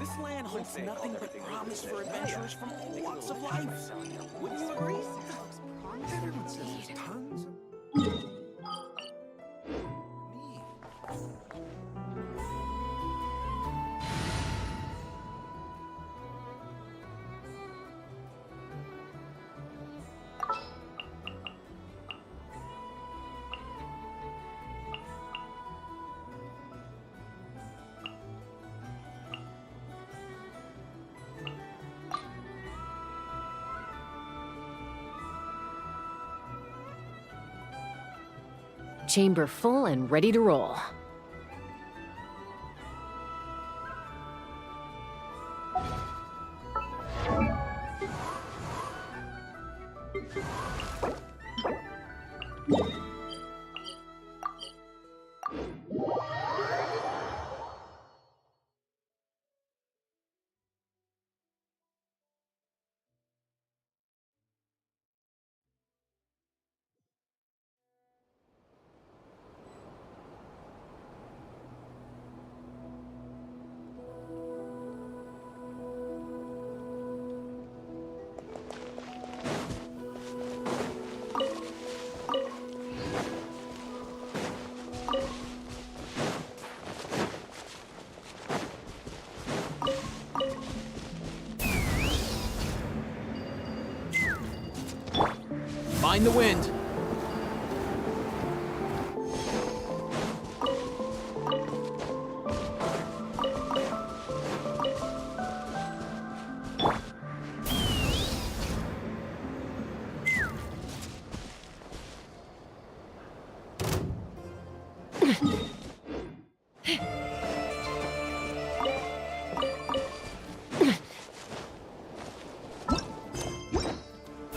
This land holds nothing but promise for adventurers from all walks of life. Wouldn't you agree? Everyone says there's tons of... Chamber full and ready to roll. Mind the wind.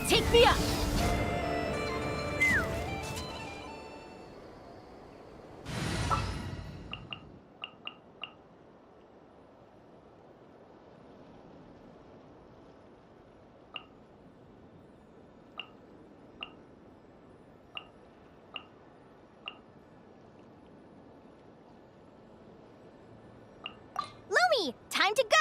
Take me up! Lumi, time to go!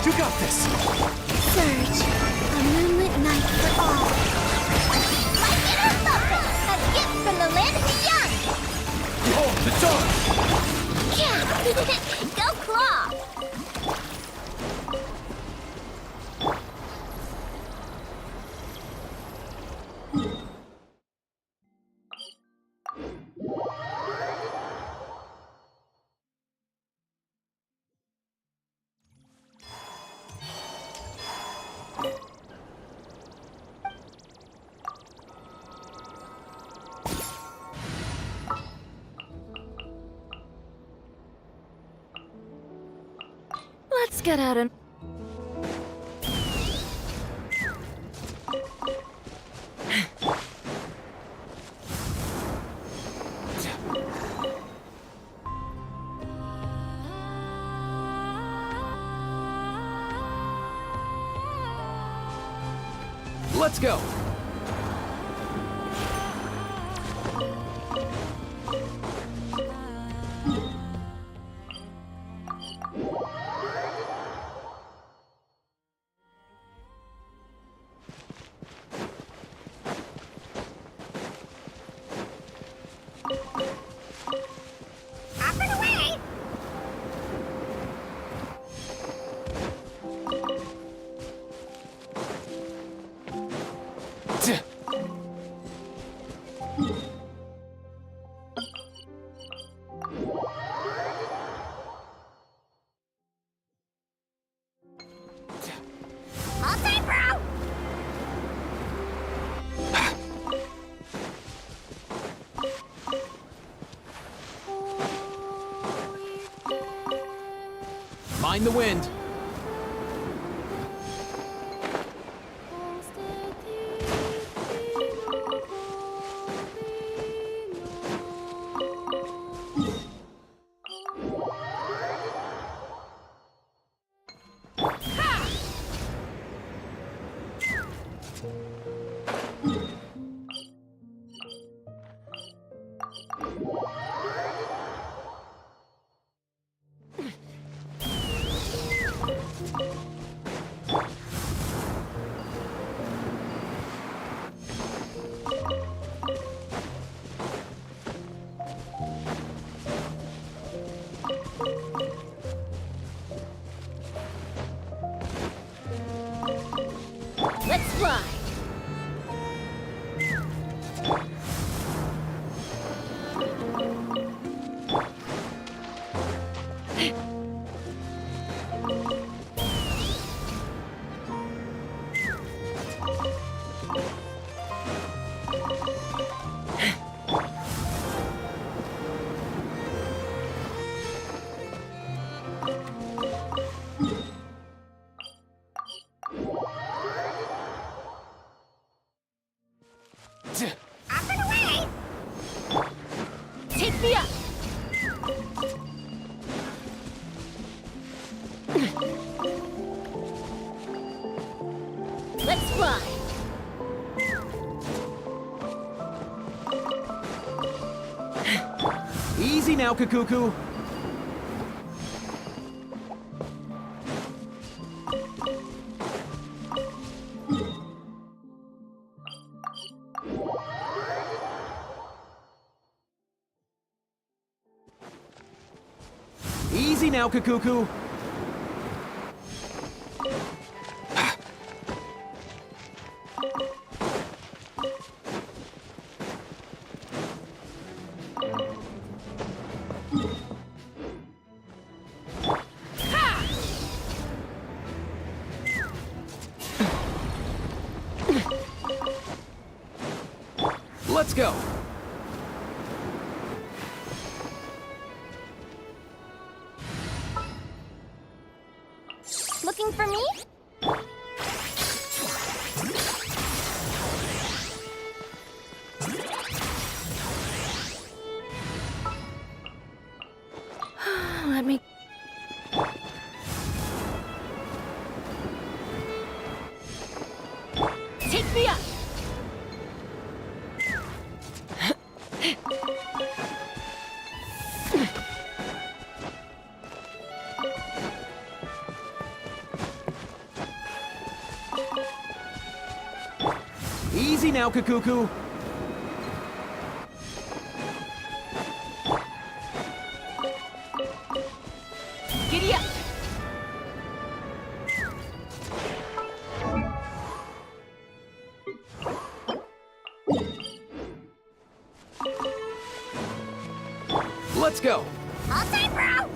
You got this! Surge, a moonlit night for all. Like it or love it, a gift from the land of the young! Behold the dawn! Yeah! Go Claw! Let's get out and... Let's go! Up and away! All time, bro! Mind the wind. Let's fly! Up and away! Take me up! Let's fly! Easy now, Kakuku. Easy now, Kakuku. Let's go. Looking for me? Let me... Take me up! Easy now, Kakuku. Giddy up! Let's go. All time, bro!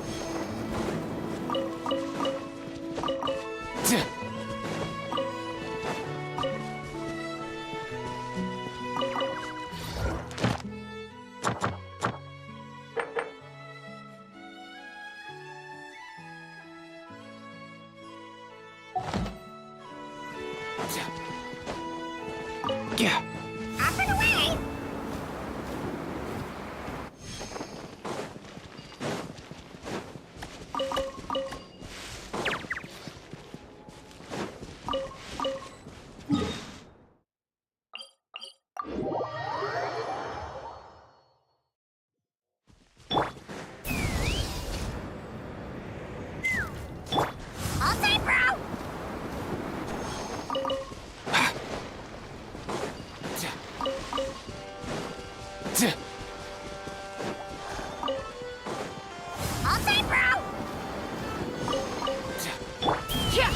Yeah. Up and away! All time, bro! All time, bro! Yeah!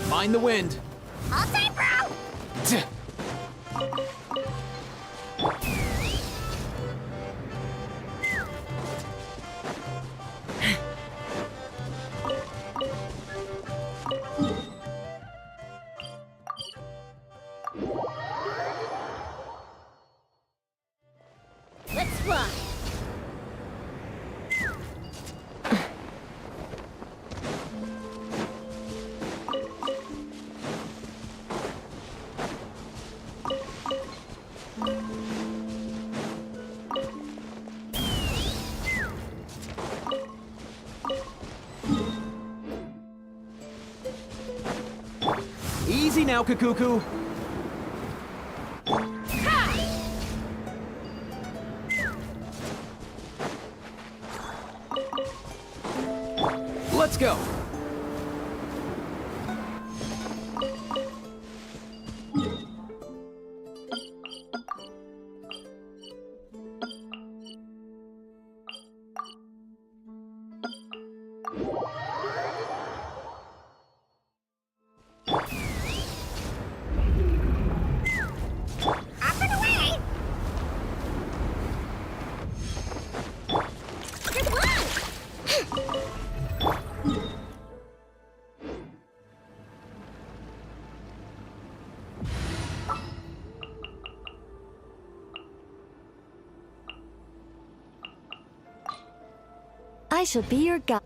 Mind the wind. All time, bro! Let's fly! Easy now, Kakuku. Let's go. Up and away! Good one! I shall be your guide.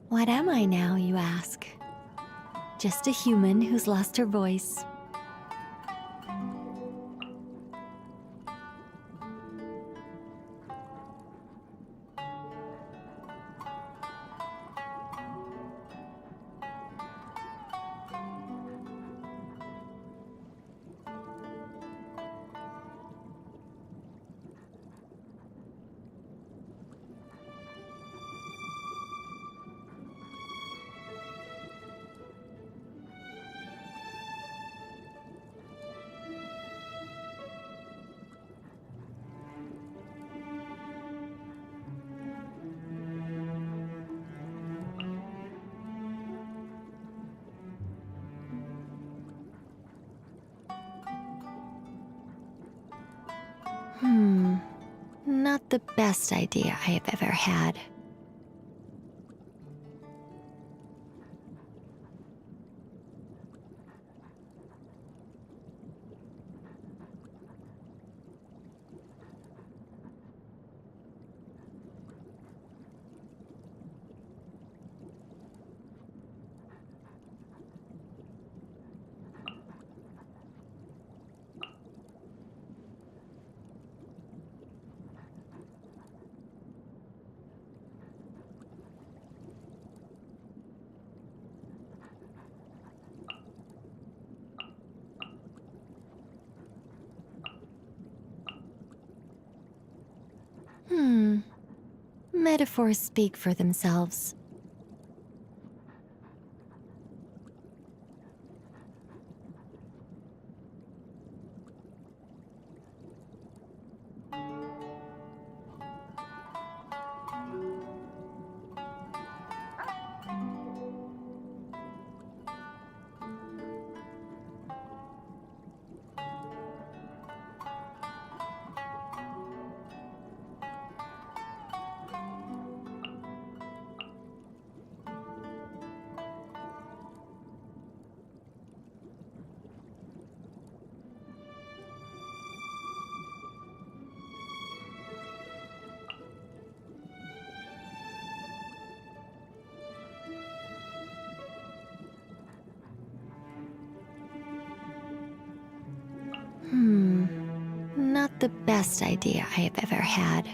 What am I now, you ask? Just a human who's lost her voice. Not the best idea I have ever had. Metaphors speak for themselves. Not the best idea I have ever had.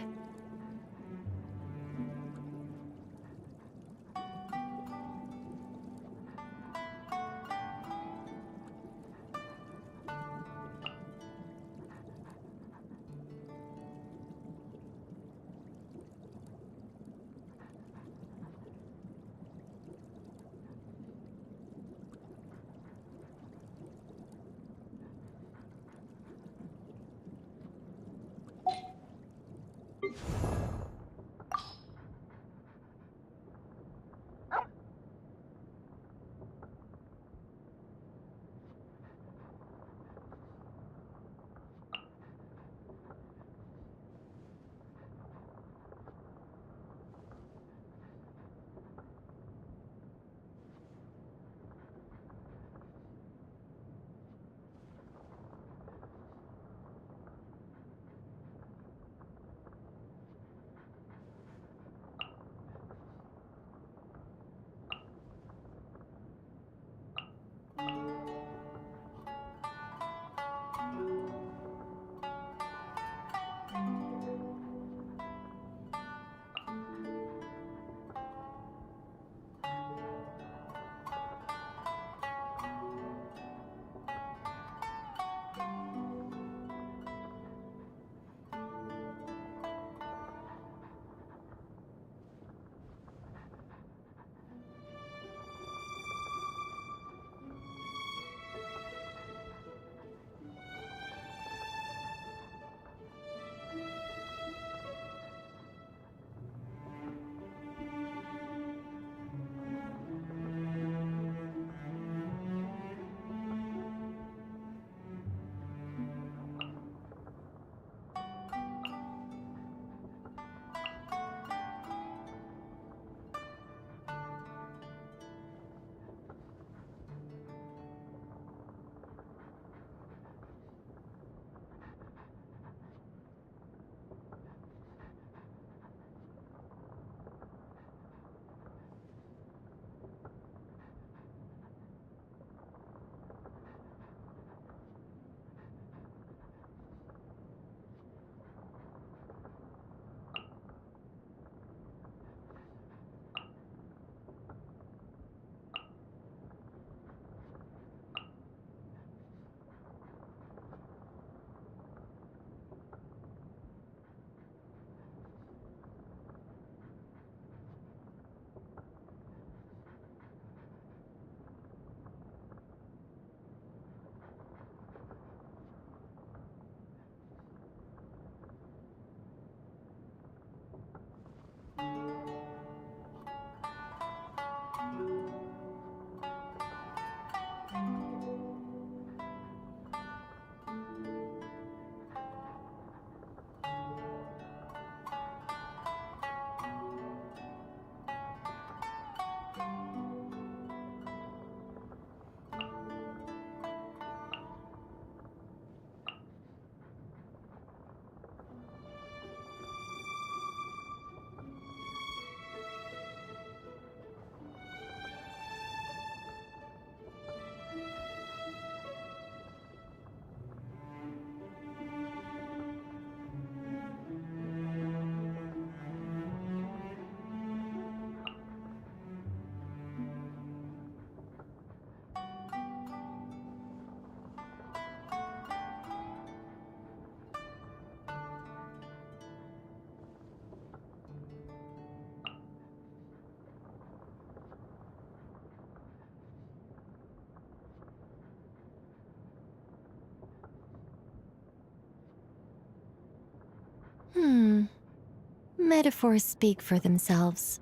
Metaphors speak for themselves.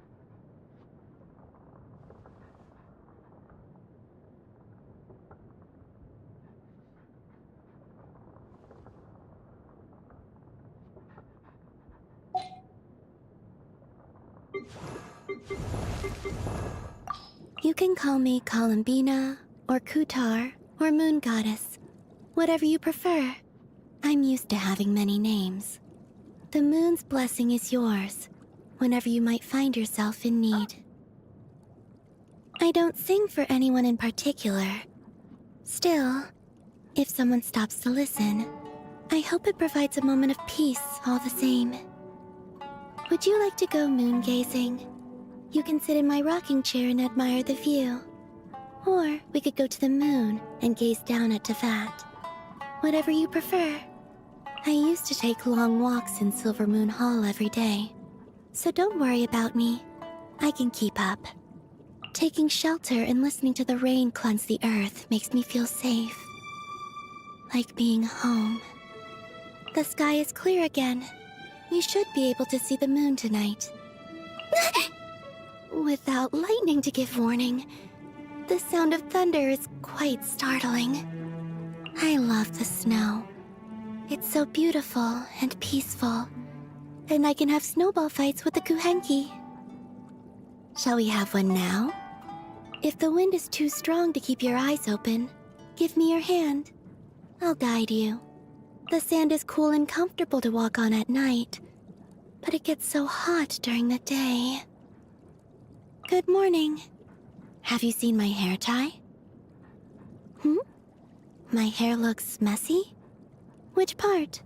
You can call me Columbina, or Kutar, or Moon Goddess. Whatever you prefer. I'm used to having many names. The moon's blessing is yours, whenever you might find yourself in need. I don't sing for anyone in particular. Still, if someone stops to listen, I hope it provides a moment of peace all the same. Would you like to go moon gazing? You can sit in my rocking chair and admire the view. Or we could go to the moon and gaze down at Tefat. Whatever you prefer. I used to take long walks in Silver Moon Hall every day. So don't worry about me. I can keep up. Taking shelter and listening to the rain cleanse the earth makes me feel safe. Like being home. The sky is clear again. We should be able to see the moon tonight. Without lightning to give warning, the sound of thunder is quite startling. I love the snow. It's so beautiful and peaceful, and I can have snowball fights with the Kuhenki. Shall we have one now? If the wind is too strong to keep your eyes open, give me your hand. I'll guide you. The sand is cool and comfortable to walk on at night, but it gets so hot during the day. Good morning. Have you seen my hair tie? My hair looks messy? Which part?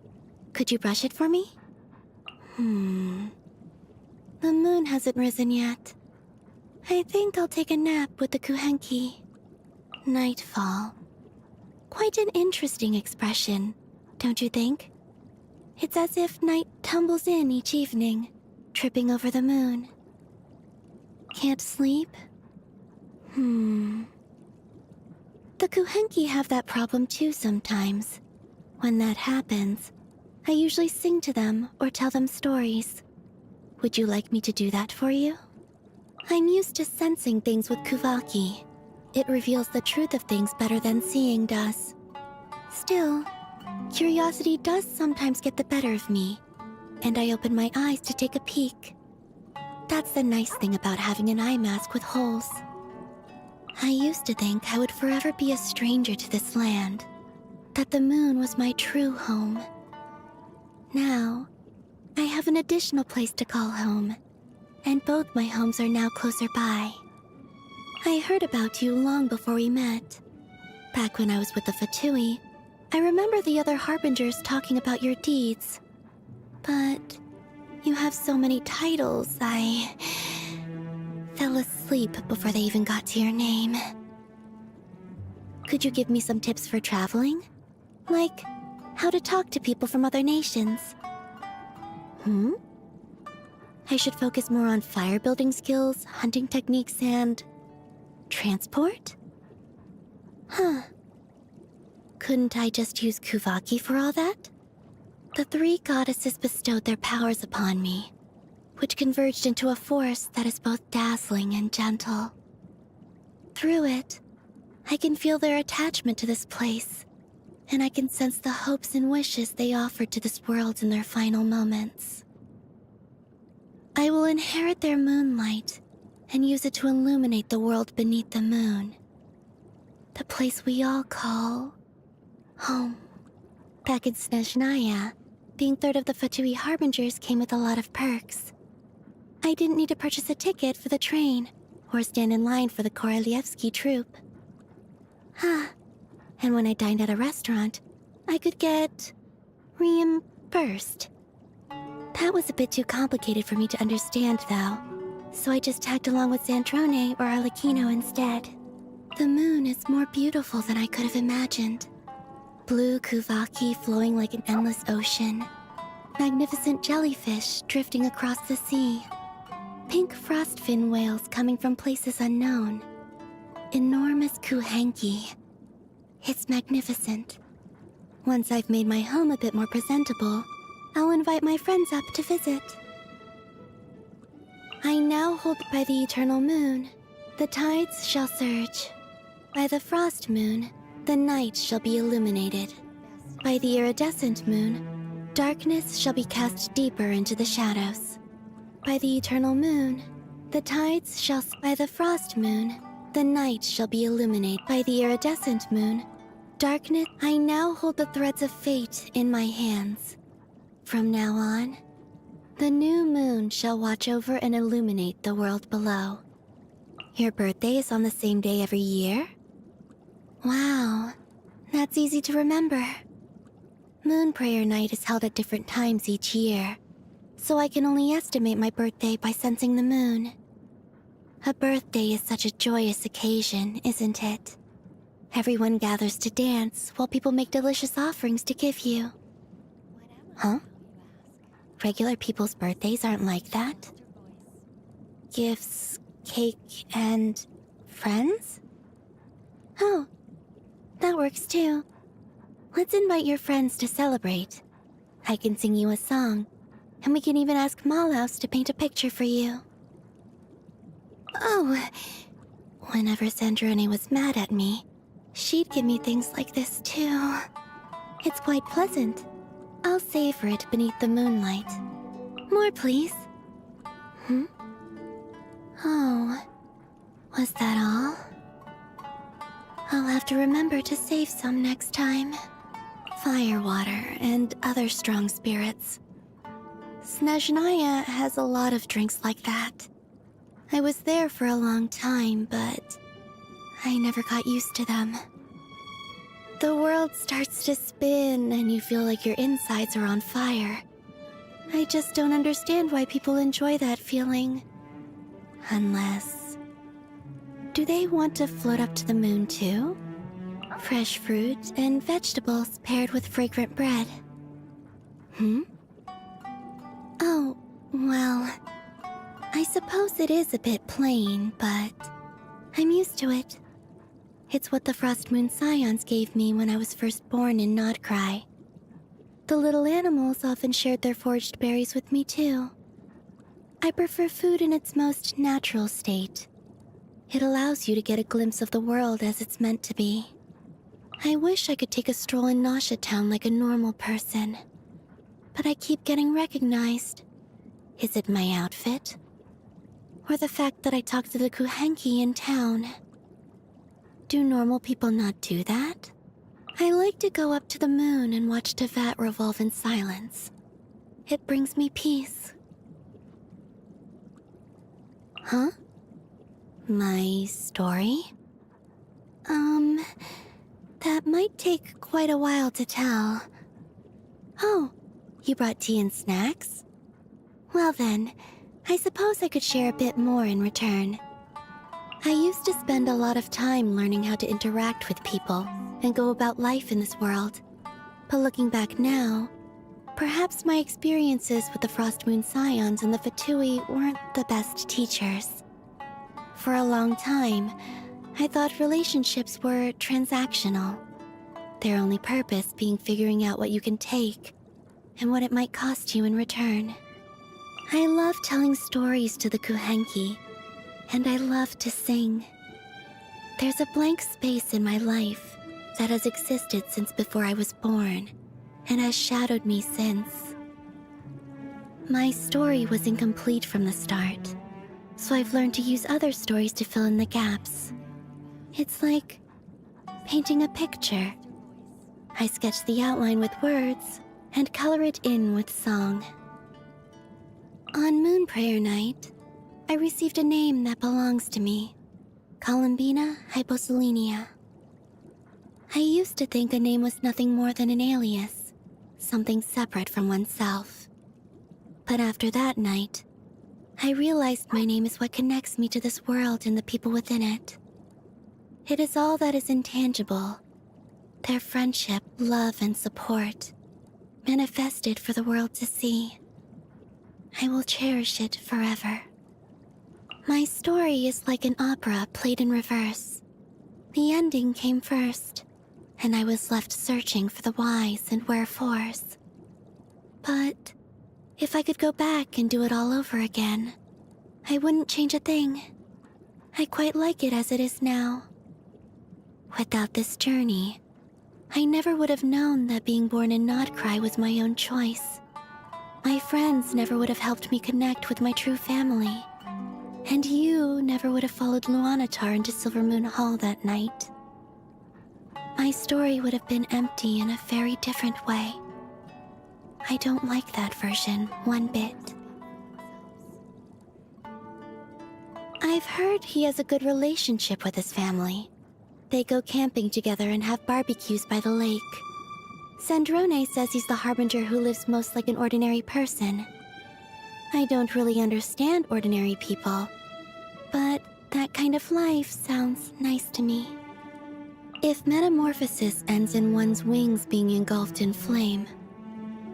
Could you brush it for me? The moon hasn't risen yet. I think I'll take a nap with the Kuhenki. Nightfall. Quite an interesting expression, don't you think? It's as if night tumbles in each evening, tripping over the moon. Can't sleep? The Kuhenki have that problem too sometimes. When that happens, I usually sing to them or tell them stories. Would you like me to do that for you? I'm used to sensing things with Kuvaki. It reveals the truth of things better than seeing does. Still, curiosity does sometimes get the better of me, and I open my eyes to take a peek. That's the nice thing about having an eye mask with holes. I used to think I would forever be a stranger to this land, that the moon was my true home. Now, I have an additional place to call home, and both my homes are now closer by. I heard about you long before we met. Back when I was with the Fatui, I remember the other harbingers talking about your deeds. But you have so many titles, I fell asleep before they even got to your name. Could you give me some tips for traveling? Like, how to talk to people from other nations? I should focus more on fire building skills, hunting techniques, and transport? Couldn't I just use Kuvaki for all that? The three goddesses bestowed their powers upon me, which converged into a force that is both dazzling and gentle. Through it, I can feel their attachment to this place, and I can sense the hopes and wishes they offered to this world in their final moments. I will inherit their moonlight and use it to illuminate the world beneath the moon. The place we all call home. Back in Snezhnaya, being third of the Fatui Harbingers came with a lot of perks. I didn't need to purchase a ticket for the train or stand in line for the Korolievsky troupe. And when I dined at a restaurant, I could get reimbursed. That was a bit too complicated for me to understand, though, so I just tagged along with Xandrone or Arlecchino instead. The moon is more beautiful than I could have imagined. Blue Kuvaki flowing like an endless ocean. Magnificent jellyfish drifting across the sea. Pink frostfin whales coming from places unknown. Enormous Kuhenki. It's magnificent. Once I've made my home a bit more presentable, I'll invite my friends up to visit. I now hold by the eternal moon, the tides shall surge. By the frost moon, the night shall be illuminated. By the iridescent moon, darkness shall be cast deeper into the shadows. By the eternal moon, the tides shall... By the frost moon, the night shall be illuminated. By the iridescent moon, darkness... I now hold the threads of fate in my hands. From now on, the new moon shall watch over and illuminate the world below. Your birthday is on the same day every year? Wow, that's easy to remember. Moon prayer night is held at different times each year, so I can only estimate my birthday by sensing the moon. A birthday is such a joyous occasion, isn't it? Everyone gathers to dance while people make delicious offerings to give you. Huh? Regular people's birthdays aren't like that? Gifts, cake, and friends? Oh, that works too. Let's invite your friends to celebrate. I can sing you a song, and we can even ask Malhouse to paint a picture for you. Oh, whenever Sandrone was mad at me, she'd give me things like this too. It's quite pleasant. I'll savor it beneath the moonlight. More, please. Oh, was that all? I'll have to remember to save some next time. Firewater and other strong spirits. Snezhnaya has a lot of drinks like that. I was there for a long time, but I never got used to them. The world starts to spin and you feel like your insides are on fire. I just don't understand why people enjoy that feeling. Unless... Do they want to float up to the moon too? Fresh fruit and vegetables paired with fragrant bread. Oh, well... I suppose it is a bit plain, but... I'm used to it. It's what the Frost Moon Scions gave me when I was first born in Nodcry. The little animals often shared their foraged berries with me too. I prefer food in its most natural state. It allows you to get a glimpse of the world as it's meant to be. I wish I could take a stroll in Nausea Town like a normal person. But I keep getting recognized. Is it my outfit? Or the fact that I talk to the Kuhenki in town? Do normal people not do that? I like to go up to the moon and watch Tevat revolve in silence. It brings me peace. Huh? My story? That might take quite a while to tell. Oh, you brought tea and snacks? Well then, I suppose I could share a bit more in return. I used to spend a lot of time learning how to interact with people and go about life in this world. But looking back now, perhaps my experiences with the Frost Moon Scions and the Fatui weren't the best teachers. For a long time, I thought relationships were transactional. Their only purpose being figuring out what you can take and what it might cost you in return. I love telling stories to the Kuhenki, and I love to sing. There's a blank space in my life that has existed since before I was born, and has shadowed me since. My story was incomplete from the start, so I've learned to use other stories to fill in the gaps. It's like painting a picture. I sketch the outline with words and color it in with song. On Moon Prayer Night, I received a name that belongs to me, Columbina Hyposelenia. I used to think a name was nothing more than an alias, something separate from oneself. But after that night, I realized my name is what connects me to this world and the people within it. It is all that is intangible, their friendship, love, and support, manifested for the world to see. I will cherish it forever. My story is like an opera played in reverse. The ending came first, and I was left searching for the whys and wherefores. But if I could go back and do it all over again, I wouldn't change a thing. I quite like it as it is now. Without this journey, I never would have known that being born in Nodcry was my own choice. My friends never would have helped me connect with my true family. And you never would have followed Luanatar into Silvermoon Hall that night. My story would have been empty in a very different way. I don't like that version one bit. I've heard he has a good relationship with his family. They go camping together and have barbecues by the lake. Sandrone says he's the harbinger who lives most like an ordinary person. I don't really understand ordinary people, but that kind of life sounds nice to me. If metamorphosis ends in one's wings being engulfed in flame,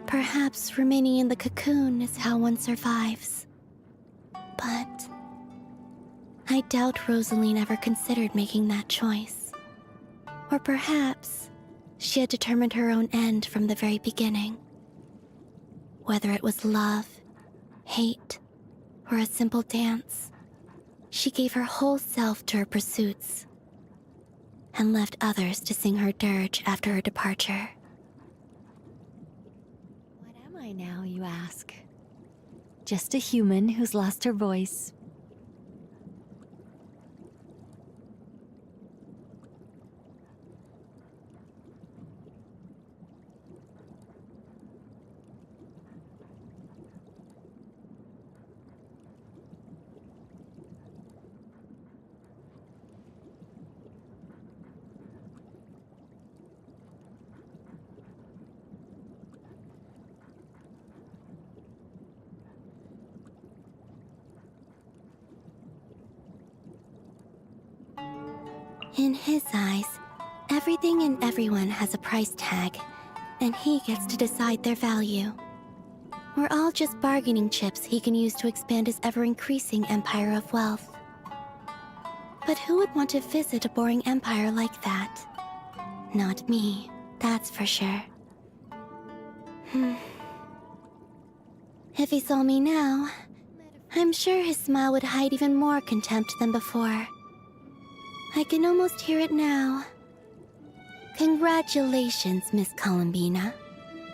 perhaps remaining in the cocoon is how one survives. But I doubt Rosaline ever considered making that choice. Or perhaps she had determined her own end from the very beginning. Whether it was love, hate, or a simple dance, she gave her whole self to her pursuits and left others to sing her dirge after her departure. What am I now, you ask? Just a human who's lost her voice. In his eyes, everything and everyone has a price tag, and he gets to decide their value. We're all just bargaining chips he can use to expand his ever-increasing empire of wealth. But who would want to visit a boring empire like that? Not me, that's for sure. If he saw me now, I'm sure his smile would hide even more contempt than before. I can almost hear it now. Congratulations, Miss Columbina.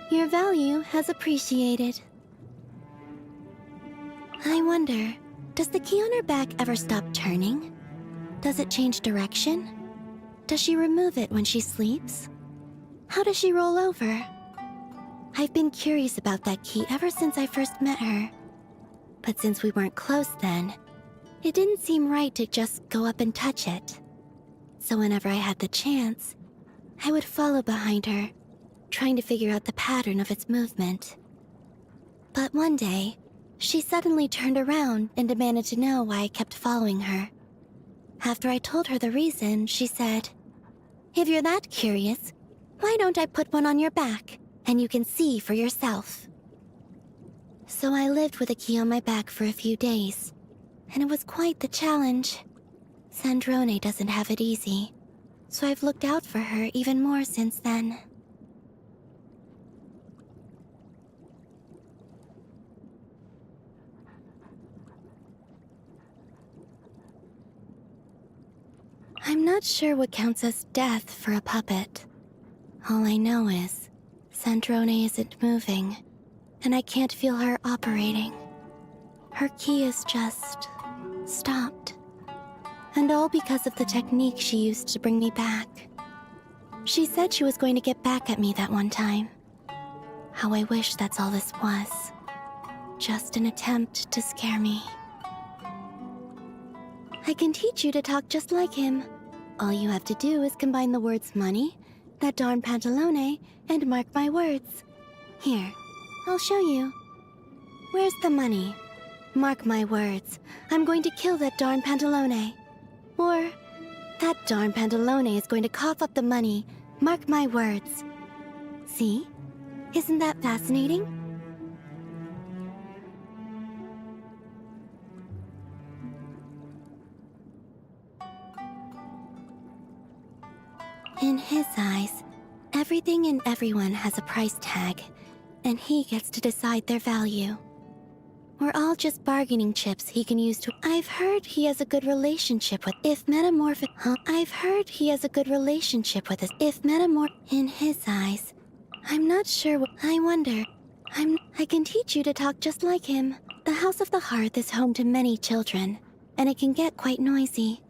Your value has appreciated. I wonder, does the key on her back ever stop turning? Does it change direction? Does she remove it when she sleeps? How does she roll over? I've been curious about that key ever since I first met her. But since we weren't close then, it didn't seem right to just go up and touch it. So whenever I had the chance, I would follow behind her, trying to figure out the pattern of its movement. But one day, she suddenly turned around and demanded to know why I kept following her. After I told her the reason, she said, "If you're that curious, why don't I put one on your back, and you can see for yourself?" So I lived with a key on my back for a few days, and it was quite the challenge. Sandrone doesn't have it easy, so I've looked out for her even more since then. I'm not sure what counts as death for a puppet. All I know is Sandrone isn't moving, and I can't feel her operating. Her key is just stopped. And all because of the technique she used to bring me back. She said she was going to get back at me that one time. How I wish that's all this was. Just an attempt to scare me. I can teach you to talk just like him. All you have to do is combine the words money, that darn pantalone, and mark my words. Here, I'll show you. Where's the money? Mark my words. I'm going to kill that darn pantalone. Or, that darn pantalone is going to cough up the money. Mark my words. See? Isn't that fascinating? In his eyes, everything and everyone has a price tag, and he gets to decide their value. We're all just bargaining chips he can use to— I've heard he has a good relationship with— I've heard he has a good relationship with his— In his eyes, I'm not sure what— I wonder. I can teach you to talk just like him. The House of the Hearth is home to many children, and it can get quite noisy.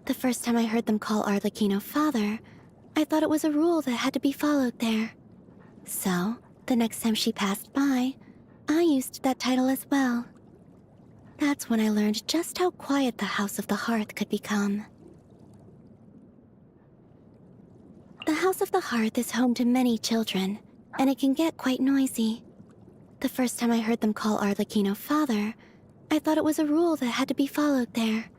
The first time I heard them call Arlecchino father, I thought it was a rule that had to be followed there. So, the next time she passed by, I used that title as well. That's when I learned just how quiet the House of the Hearth could become. The House of the Hearth is home to many children, and it can get quite noisy. The first time I heard them call Arlecchino father, I thought it was a rule that had to be followed there.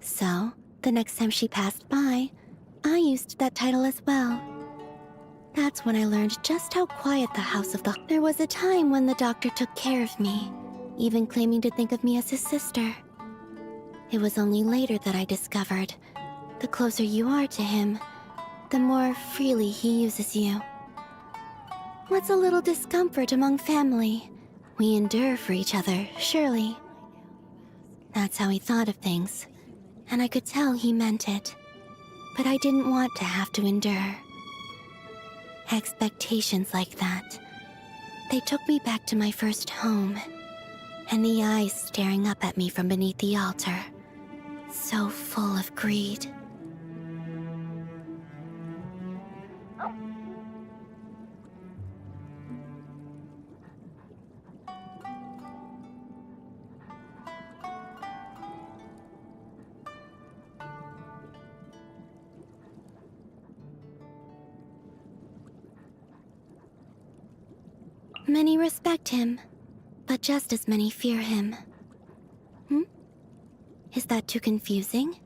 So, the next time she passed by, I used that title as well. That's when I learned just how quiet the House of the— There was a time when the doctor took care of me, even claiming to think of me as his sister. It was only later that I discovered, the closer you are to him, the more freely he uses you. What's a little discomfort among family? We endure for each other, surely. That's how he thought of things, and I could tell he meant it. But I didn't want to have to endure. Expectations like that. They took me back to my first home, and the eyes staring up at me from beneath the altar, so full of greed. Many respect him, but just as many fear him. Is that too confusing?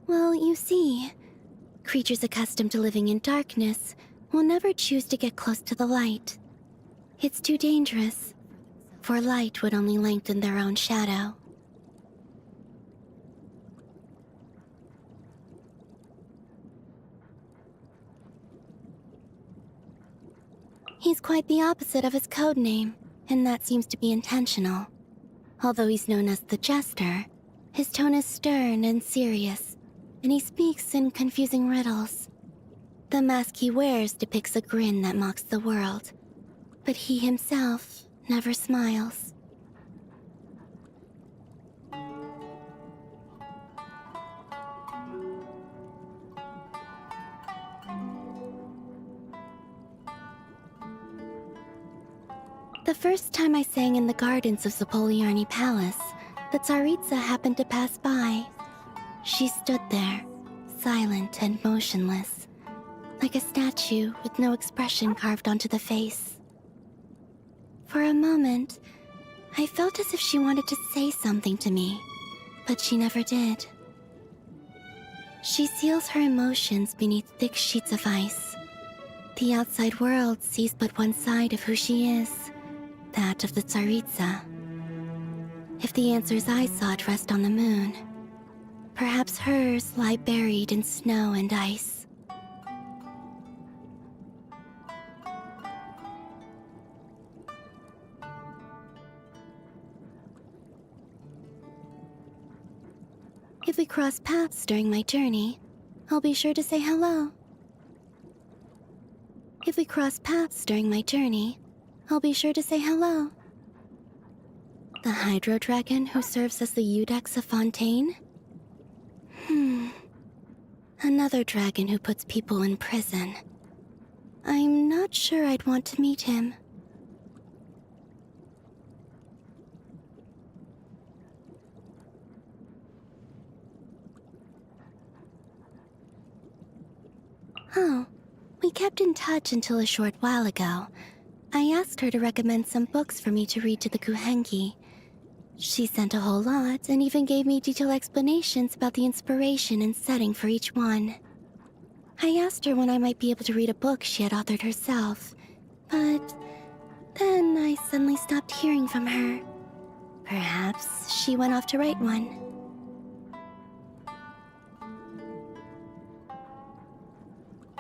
Well, you see, creatures accustomed to living in darkness will never choose to get close to the light. It's too dangerous, for light would only lengthen their own shadow. He's quite the opposite of his code name, and that seems to be intentional. Although he's known as the Jester, his tone is stern and serious, and he speaks in confusing riddles. The mask he wears depicts a grin that mocks the world, but he himself never smiles. The first time I sang in the gardens of Zapoliarny Palace, the Tsaritsa happened to pass by. She stood there, silent and motionless, like a statue with no expression carved onto the face. For a moment, I felt as if she wanted to say something to me, but she never did. She seals her emotions beneath thick sheets of ice. The outside world sees but one side of who she is. That of the Tsaritsa. If the answers I sought rest on the moon, perhaps hers lie buried in snow and ice. If we cross paths during my journey, I'll be sure to say hello. If we cross paths during my journey, I'll be sure to say hello. The Hydro Dragon who serves as the Eudex of Fontaine? Another dragon who puts people in prison. I'm not sure I'd want to meet him. Oh, we kept in touch until a short while ago. I asked her to recommend some books for me to read to the Kuhenki. She sent a whole lot and even gave me detailed explanations about the inspiration and setting for each one. I asked her when I might be able to read a book she had authored herself, but then I suddenly stopped hearing from her. Perhaps she went off to write one.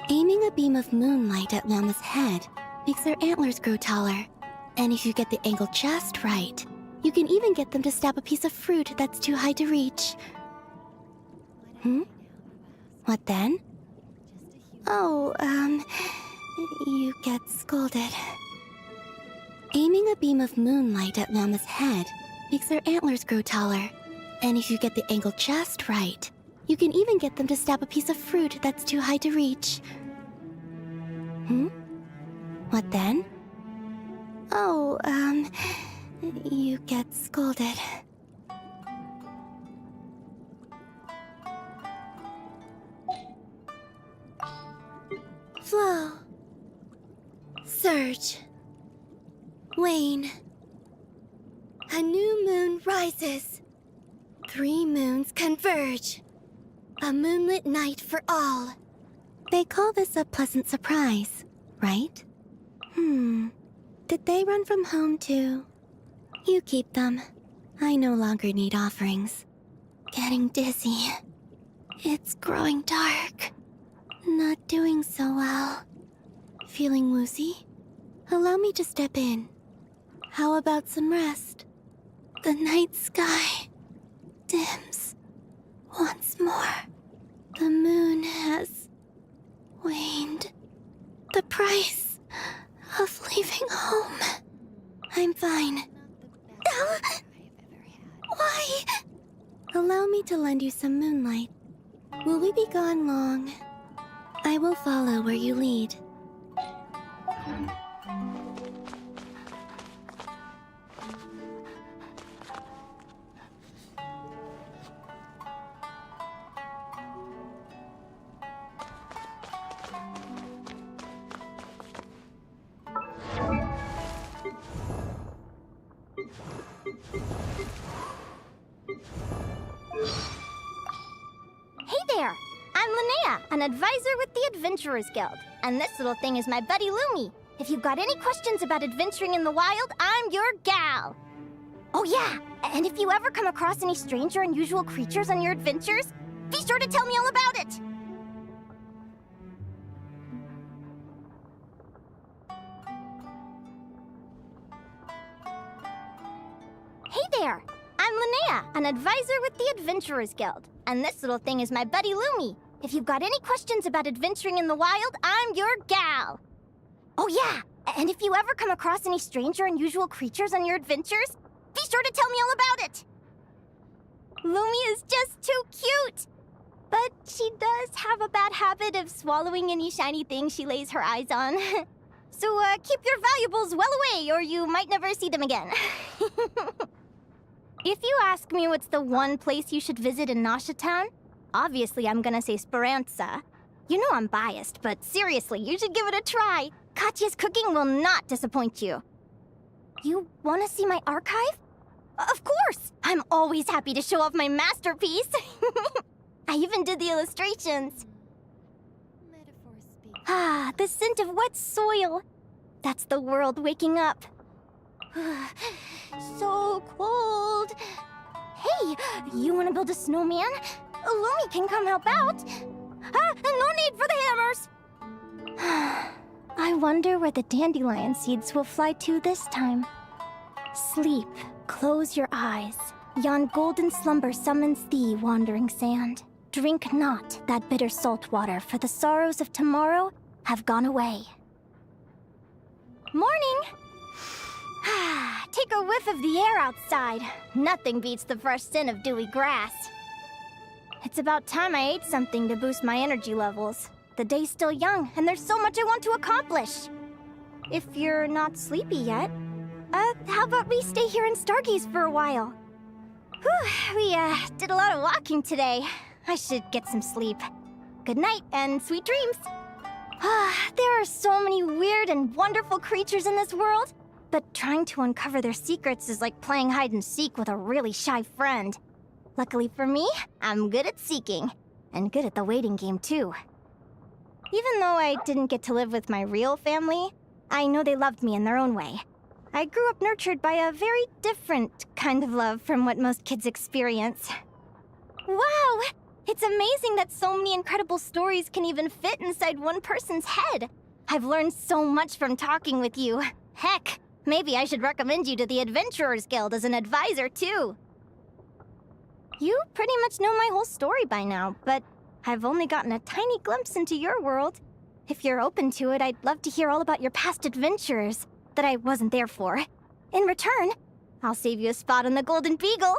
Aiming a beam of moonlight at Llama's head makes their antlers grow taller, and if you get the angle just right, You can even get them to stab a piece of fruit that's too high to reach. What then? Oh, you get scolded. Aiming a beam of moonlight at Mama's head makes their antlers grow taller. And if you get the angle just right, you can even get them to stab a piece of fruit that's too high to reach. What then? Oh, you get scolded. Flow. Surge. Wane. A new moon rises. 3 moons converge. A moonlit night for all. They call this a pleasant surprise, right? Did they run from home too? You keep them. I no longer need offerings. Getting dizzy. It's growing dark. Not doing so well. Feeling woozy? Allow me to step in. How about some rest? The night sky dims once more. The moon has waned. The price of leaving home. I'm fine. Why? Allow me to lend you some moonlight. Will we be gone long? I will follow where you lead. Hey there! I'm Linnea, an advisor with the Adventurers Guild. And this little thing is my buddy Lumi. If you've got any questions about adventuring in the wild, I'm your gal. Oh yeah, and if you ever come across any strange or unusual creatures on your adventures, be sure to tell me all about it! Hey there! I'm Linnea, an advisor with the Adventurers Guild. And this little thing is my buddy Lumi. If you've got any questions about adventuring in the wild, I'm your gal. Oh yeah, and if you ever come across any strange or unusual creatures on your adventures, be sure to tell me all about it! Lumi is just too cute! But she does have a bad habit of swallowing any shiny thing she lays her eyes on. So keep your valuables well away, or you might never see them again. If you ask me what's the one place you should visit in Nasha Town, obviously I'm gonna say Speranza. You know I'm biased, but seriously, you should give it a try. Katya's cooking will not disappoint you. You wanna see my archive? Of course! I'm always happy to show off my masterpiece! I even did the illustrations. Ah, the scent of wet soil. That's the world waking up. So cold. Hey, you wanna build a snowman? Lumi can come help out. No need for the hammers. I wonder where the dandelion seeds will fly to this time. Sleep, close your eyes. Yon golden slumber summons thee, wandering sand. Drink not that bitter salt water, for the sorrows of tomorrow have gone away. Morning! Take a whiff of the air outside. Nothing beats the fresh scent of dewy grass. It's about time I ate something to boost my energy levels. The day's still young, and there's so much I want to accomplish. If you're not sleepy yet, how about we stay here and stargaze for a while? Whew, we, did a lot of walking today. I should get some sleep. Good night, and sweet dreams. There are so many weird and wonderful creatures in this world, but trying to uncover their secrets is like playing hide and seek with a really shy friend. Luckily for me, I'm good at seeking, and good at the waiting game too. Even though I didn't get to live with my real family, I know they loved me in their own way. I grew up nurtured by a very different kind of love from what most kids experience. Wow! It's amazing that so many incredible stories can even fit inside one person's head. I've learned so much from talking with you. Heck, Maybe I should recommend you to the Adventurers Guild as an advisor, too. You pretty much know my whole story by now, but I've only gotten a tiny glimpse into your world. If you're open to it, I'd love to hear all about your past adventures that I wasn't there for. In return, I'll save you a spot on the Golden Beagle.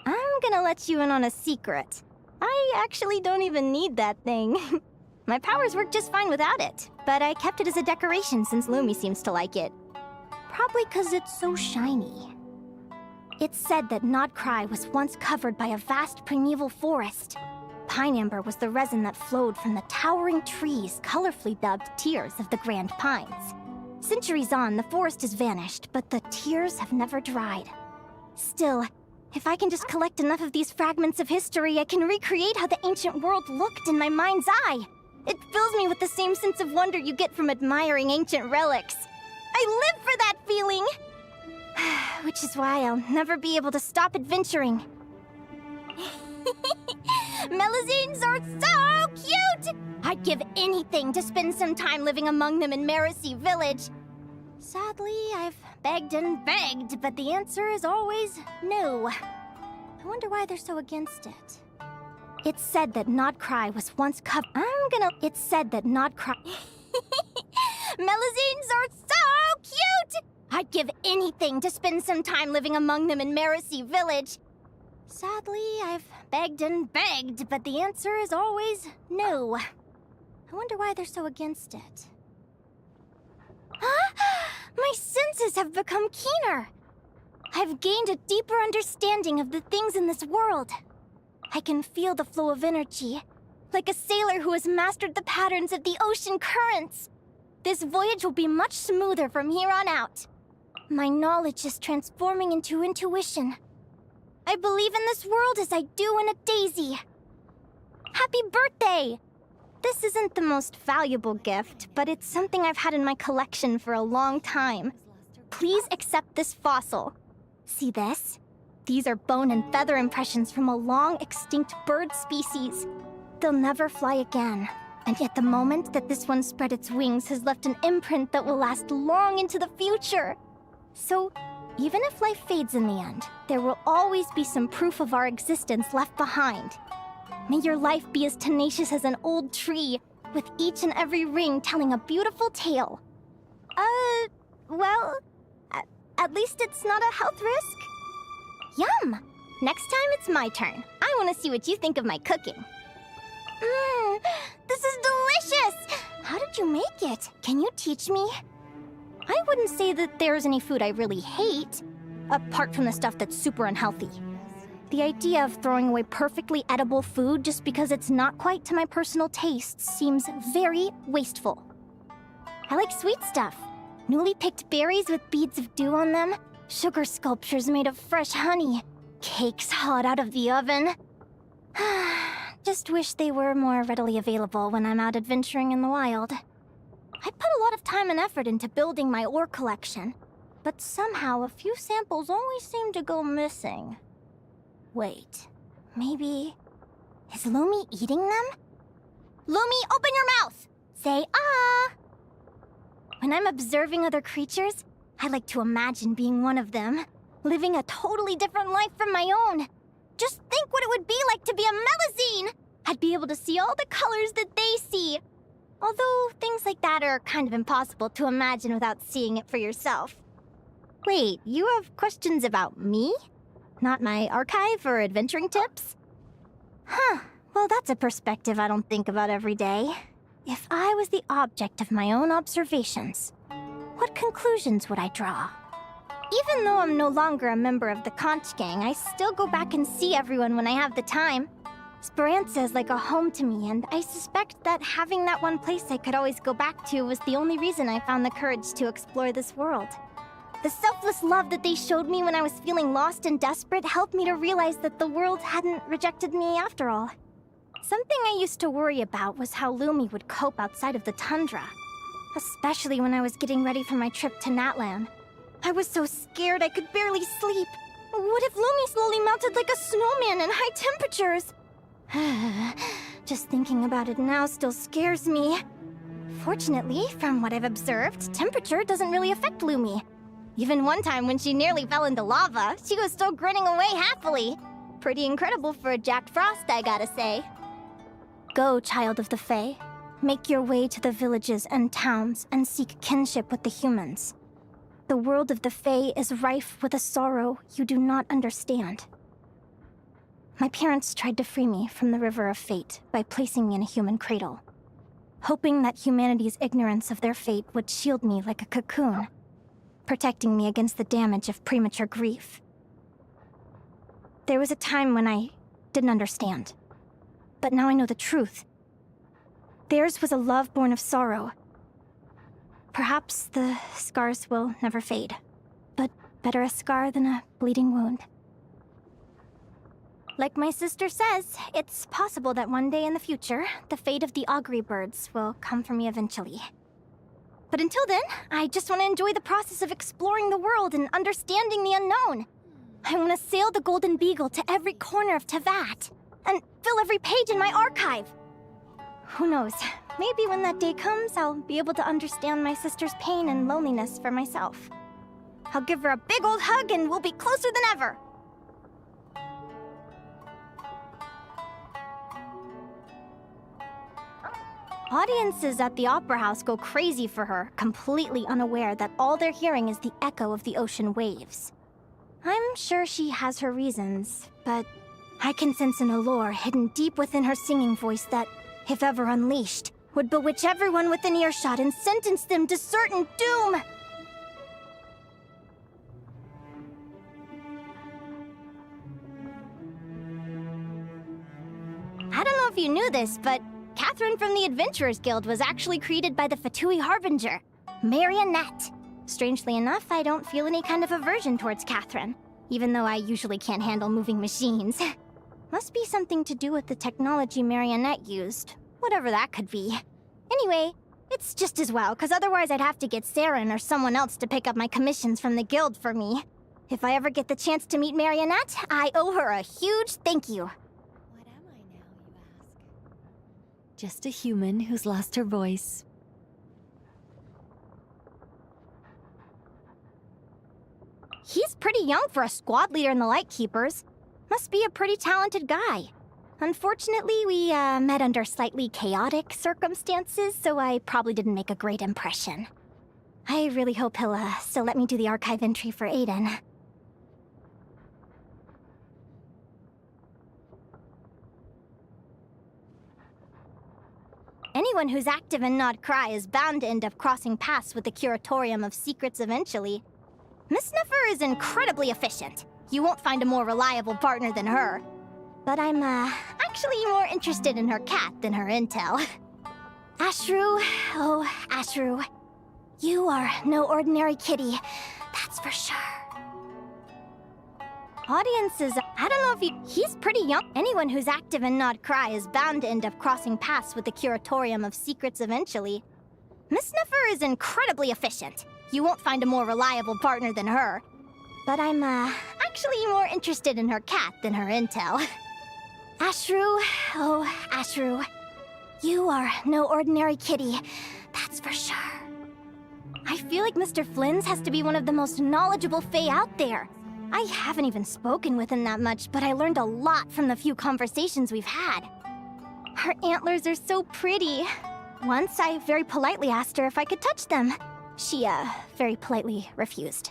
I'm gonna let you in on a secret. I actually don't even need that thing. My powers work just fine without it, but I kept it as a decoration since Lumi seems to like it. Probably because it's so shiny. It's said that Nodcry was once covered by a vast primeval forest. Pine amber was the resin that flowed from the towering trees colorfully dubbed Tears of the Grand Pines. Centuries on, the forest has vanished, but the tears have never dried. Still, if I can just collect enough of these fragments of history, I can recreate how the ancient world looked in my mind's eye. It fills me with the same sense of wonder you get from admiring ancient relics. I live for that feeling! Which is why I'll never be able to stop adventuring. Melazines are so cute! I'd give anything to spend some time living among them in Marasi Village. Sadly, I've begged and begged, but the answer is always no. I wonder why they're so against it. It's said that Nodcry was once covered. It's said that Nodcry. Melazines are so cute! I'd give anything to spend some time living among them in Marasi Village. Sadly, I've begged and begged, but the answer is always no. I wonder why they're so against it. My senses have become keener. I've gained a deeper understanding of the things in this world. I can feel the flow of energy, like a sailor who has mastered the patterns of the ocean currents. This voyage will be much smoother from here on out. My knowledge is transforming into intuition. I believe in this world as I do in a daisy. Happy birthday! This isn't the most valuable gift, but it's something I've had in my collection for a long time. Please accept this fossil. See this? These are bone and feather impressions from a long-extinct bird species. They'll never fly again. And yet the moment that this one spread its wings has left an imprint that will last long into the future. So, even if life fades in the end, there will always be some proof of our existence left behind. May your life be as tenacious as an old tree, with each and every ring telling a beautiful tale. Well, at least it's not a health risk. Yum! Next time it's my turn. I want to see what you think of my cooking. This is delicious! How did you make it? Can you teach me? I wouldn't say that there's any food I really hate, apart from the stuff that's super unhealthy. The idea of throwing away perfectly edible food just because it's not quite to my personal tastes seems very wasteful. I like sweet stuff. Newly picked berries with beads of dew on them, sugar sculptures made of fresh honey, cakes hot out of the oven. Just wish they were more readily available when I'm out adventuring in the wild. I put a lot of time and effort into building my ore collection, but somehow a few samples always seem to go missing. Wait, maybe... is Lumi eating them? Lumi, open your mouth! Say ah! When I'm observing other creatures, I like to imagine being one of them, living a totally different life from my own. Just think what it would be like to be a Melazine! I'd be able to see all the colors that they see. Although things like that are kind of impossible to imagine without seeing it for yourself. Wait, you have questions about me? Not my archive or adventuring tips? Huh, well that's a perspective I don't think about every day. If I was the object of my own observations, what conclusions would I draw? Even though I'm no longer a member of the Conch Gang, I still go back and see everyone when I have the time. Speranza is like a home to me, and I suspect that having that one place I could always go back to was the only reason I found the courage to explore this world. The selfless love that they showed me when I was feeling lost and desperate helped me to realize that the world hadn't rejected me after all. Something I used to worry about was how Lumi would cope outside of the tundra, especially when I was getting ready for my trip to Natlan. I was so scared I could barely sleep. What if Lumi slowly melted like a snowman in high temperatures? Just thinking about it now still scares me. Fortunately, from what I've observed, temperature doesn't really affect Lumi. Even one time when she nearly fell into lava, she was still grinning away happily. Pretty incredible for a Jack Frost, I gotta say. Go, child of the Fae. Make your way to the villages and towns and seek kinship with the humans. The world of the Fae is rife with a sorrow you do not understand. My parents tried to free me from the River of Fate by placing me in a human cradle, hoping that humanity's ignorance of their fate would shield me like a cocoon, protecting me against the damage of premature grief. There was a time when I didn't understand, but now I know the truth. Theirs was a love born of sorrow. Perhaps the scars will never fade, but better a scar than a bleeding wound. Like my sister says, it's possible that one day in the future, the fate of the augury birds will come for me eventually. But until then, I just want to enjoy the process of exploring the world and understanding the unknown. I want to sail the Golden Beagle to every corner of Tevat, and fill every page in my archive. Who knows, maybe when that day comes, I'll be able to understand my sister's pain and loneliness for myself. I'll give her a big old hug and we'll be closer than ever. Audiences at the Opera House go crazy for her, completely unaware that all they're hearing is the echo of the ocean waves. I'm sure she has her reasons, but I can sense an allure hidden deep within her singing voice that, if ever unleashed, would bewitch everyone within earshot and sentence them to certain doom! I don't know if you knew this, but Catherine from the Adventurers Guild was actually created by the Fatui Harbinger, Marionette. Strangely enough, I don't feel any kind of aversion towards Catherine, even though I usually can't handle moving machines. Must be something to do with the technology Marionette used, whatever that could be. Anyway, it's just as well, because otherwise I'd have to get Saren or someone else to pick up my commissions from the guild for me. If I ever get the chance to meet Marionette, I owe her a huge thank you. What am I now, you ask? Just a human who's lost her voice. He's pretty young for a squad leader in the Lightkeepers. Must be a pretty talented guy. Unfortunately, we met under slightly chaotic circumstances, so I probably didn't make a great impression. I really hope he'll still let me do the archive entry for Aiden. Anyone who's active in Nod Cry is bound to end up crossing paths with the Curatorium of Secrets eventually. Miss Sniffer is incredibly efficient. You won't find a more reliable partner than her. But I'm, actually more interested in her cat than her intel. Ashru, oh, Ashru. You are no ordinary kitty, that's for sure. Audiences, I don't know if he's pretty young. Anyone who's active in Nod Cry is bound to end up crossing paths with the Curatorium of Secrets eventually. Miss Sniffer is incredibly efficient. You won't find a more reliable partner than her. But I'm, actually more interested in her cat than her intel. Ashru, oh, Ashru. You are no ordinary kitty, that's for sure. I feel like Mr. Flynn's has to be one of the most knowledgeable Fae out there. I haven't even spoken with him that much, but I learned a lot from the few conversations we've had. Her antlers are so pretty. Once I very politely asked her if I could touch them. She, very politely refused.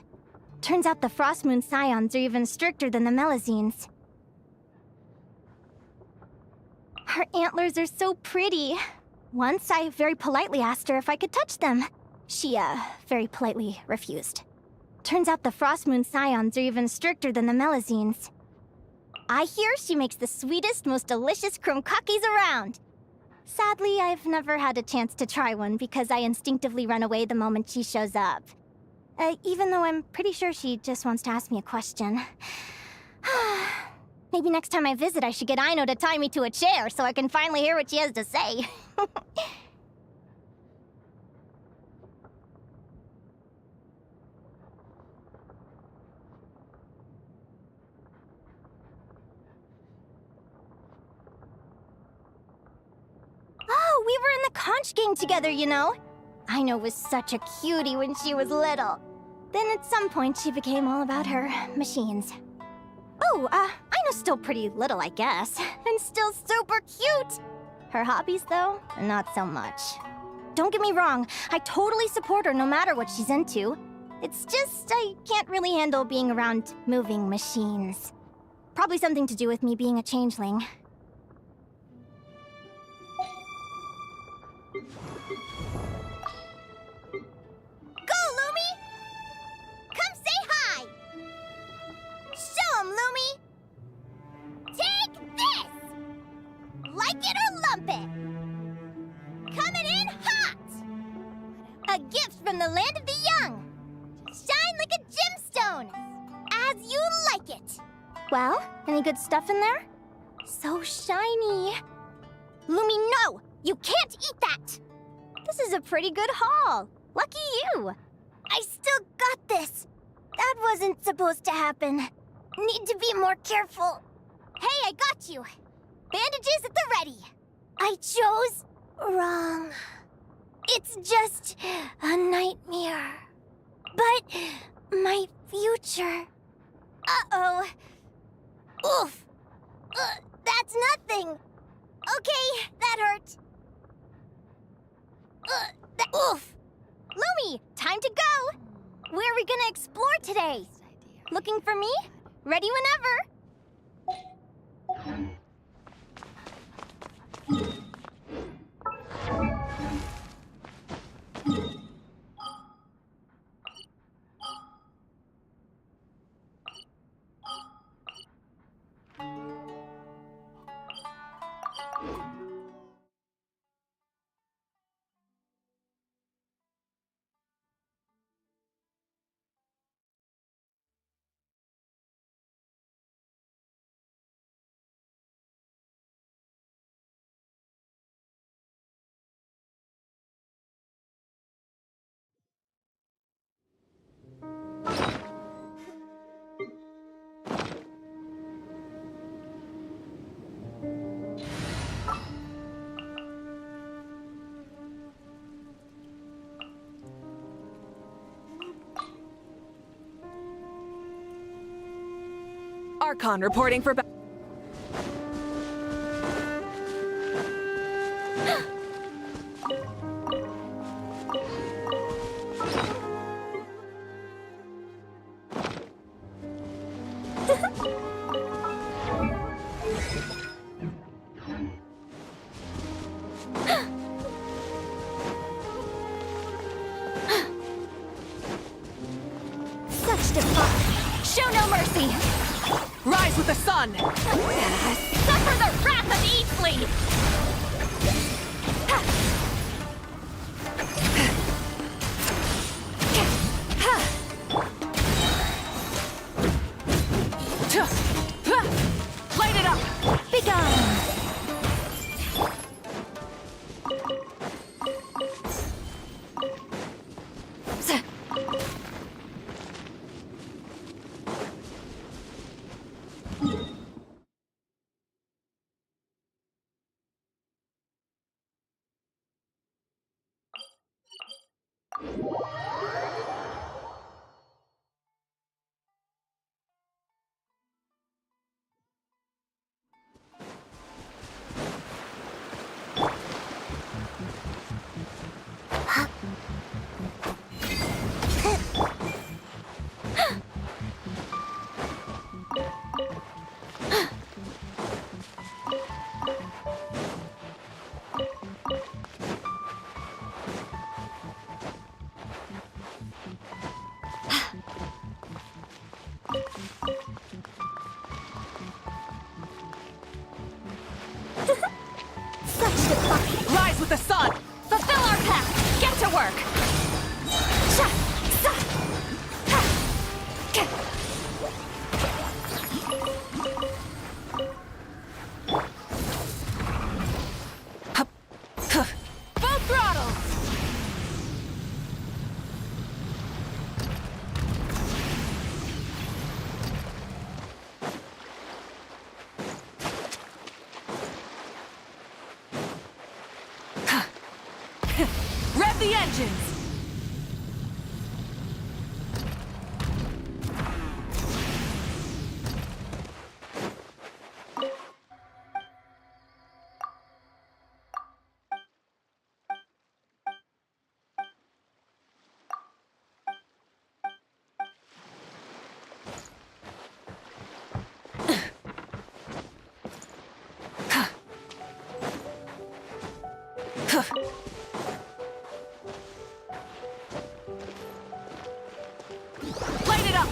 Turns out the Frostmoon Scions are even stricter than the Melazines. Her antlers are so pretty. Once I very politely asked her if I could touch them. She, very politely refused. Turns out the Frostmoon Scions are even stricter than the Melazines. I hear she makes the sweetest, most delicious krumkakis around. Sadly, I've never had a chance to try one because I instinctively run away the moment she shows up. Even though I'm pretty sure she just wants to ask me a question. Maybe next time I visit, I should get Aino to tie me to a chair so I can finally hear what she has to say. Oh, we were in the conch gang together, you know? Aino was such a cutie when she was little. Then at some point, she became all about her machines. Oh, Aino's still pretty little, I guess. And still super cute! Her hobbies, though, not so much. Don't get me wrong, I totally support her no matter what she's into. It's just, I can't really handle being around moving machines. Probably something to do with me being a changeling. Go, Lumi! Come say hi! Show 'em, Lumi! Take this! Like it or lump it! Coming in hot! A gift from the land of the young! Shine like a gemstone! As you like it! Well, any good stuff in there? So shiny! Lumi, no! You can't eat that! This is a pretty good haul. Lucky you! I still got this! That wasn't supposed to happen. Need to be more careful. Hey, I got you! Bandages at the ready! I chose wrong. It's just a nightmare. But my future... Uh-oh. Oof! That's nothing! Okay, that hurt. Oof! Lumi, time to go! Where are we gonna explore today? Looking for me? Ready whenever! Archon reporting for Such defiance! Show no mercy! Rise with the sun! Suffer the wrath of Eastleigh! Light it up! Begone! the engines! Light it up!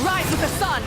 Rise with the sun!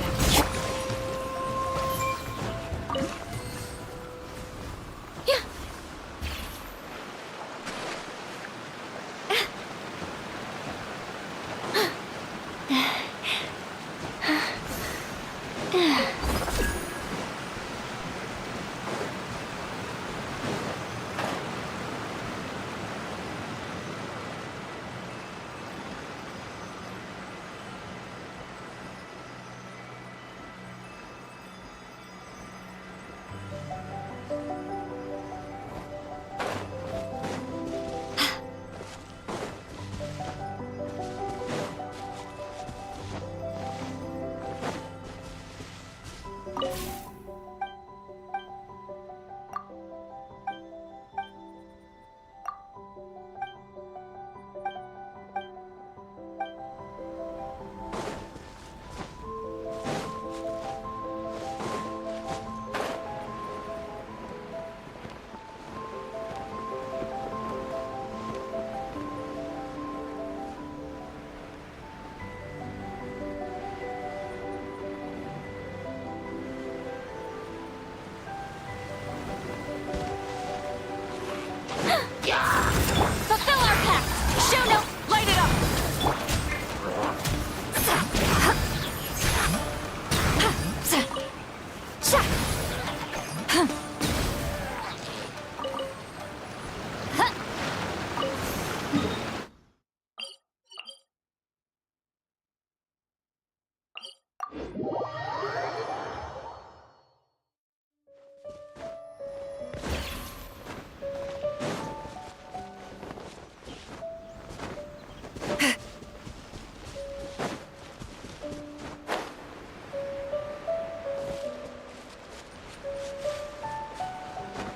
Fulfill our pact! Show no... Light it up!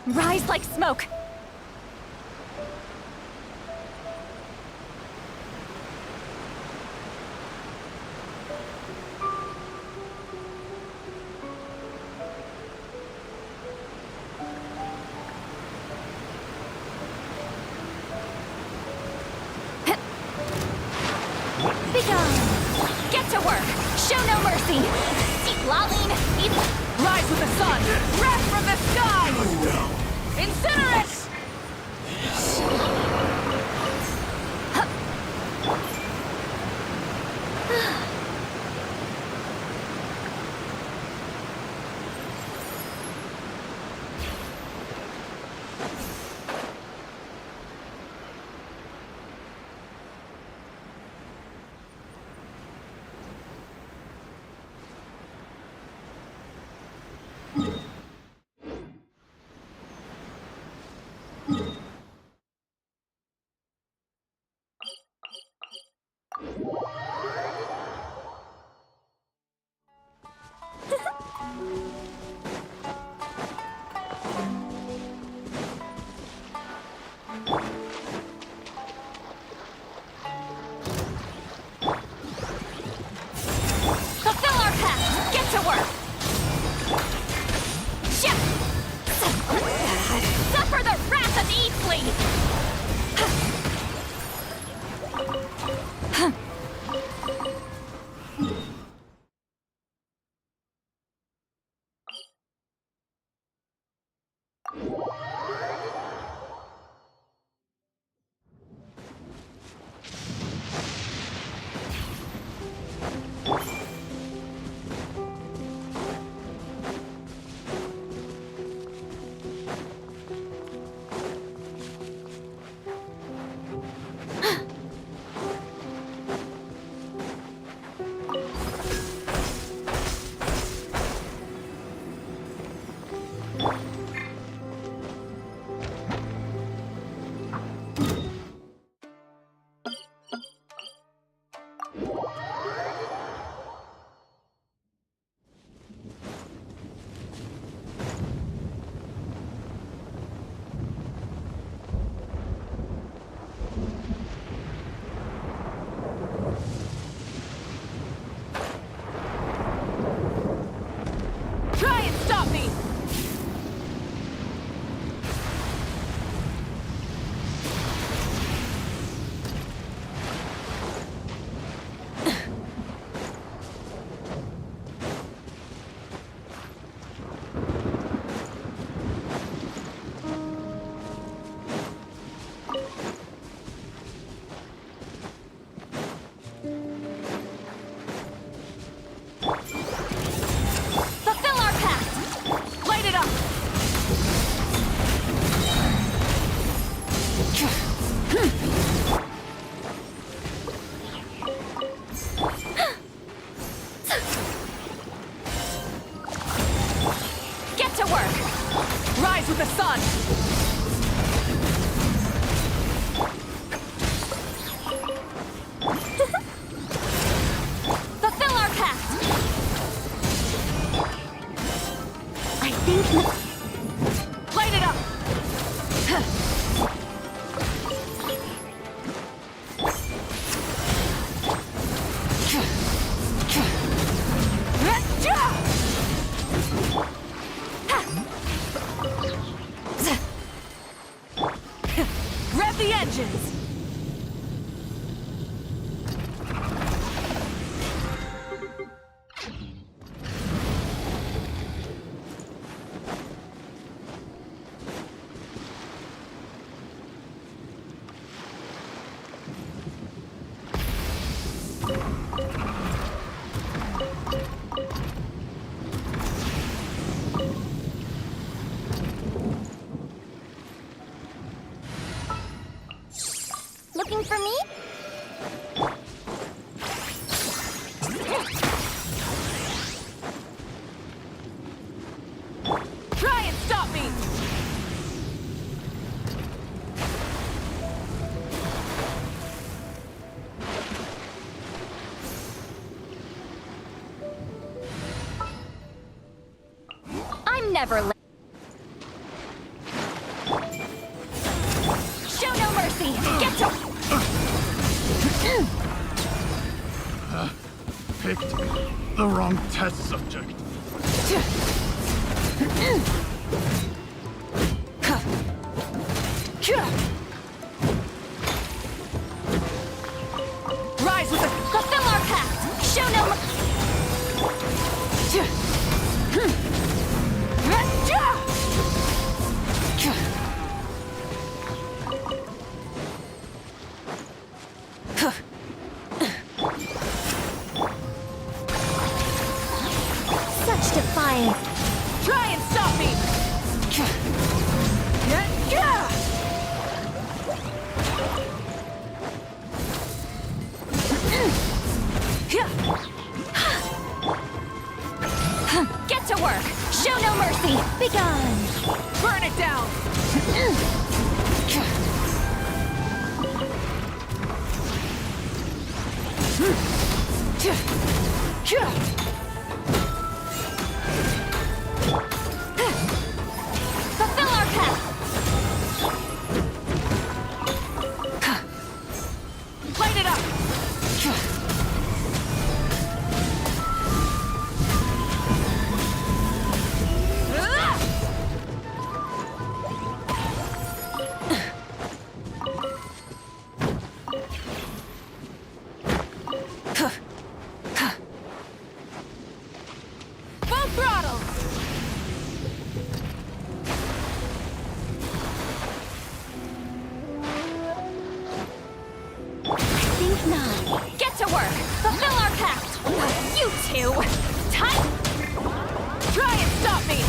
Rise like smoke! Be gone! Get to work! Show no mercy! Lolling! Rise with the sun! Wrath from the sky! Incinerate! Try and stop me! I'm never Show no mercy! Get to... Picked the wrong test subject. Rise with the... Fulfill our pact! Show no Such defiance. Try and stop me! Get to work! Show no mercy! Begone. Burn it down! Fulfill our path! Light it up! Full throttle! Think not. Get to work! Fulfill our pact! You two! Tight! Try and stop me!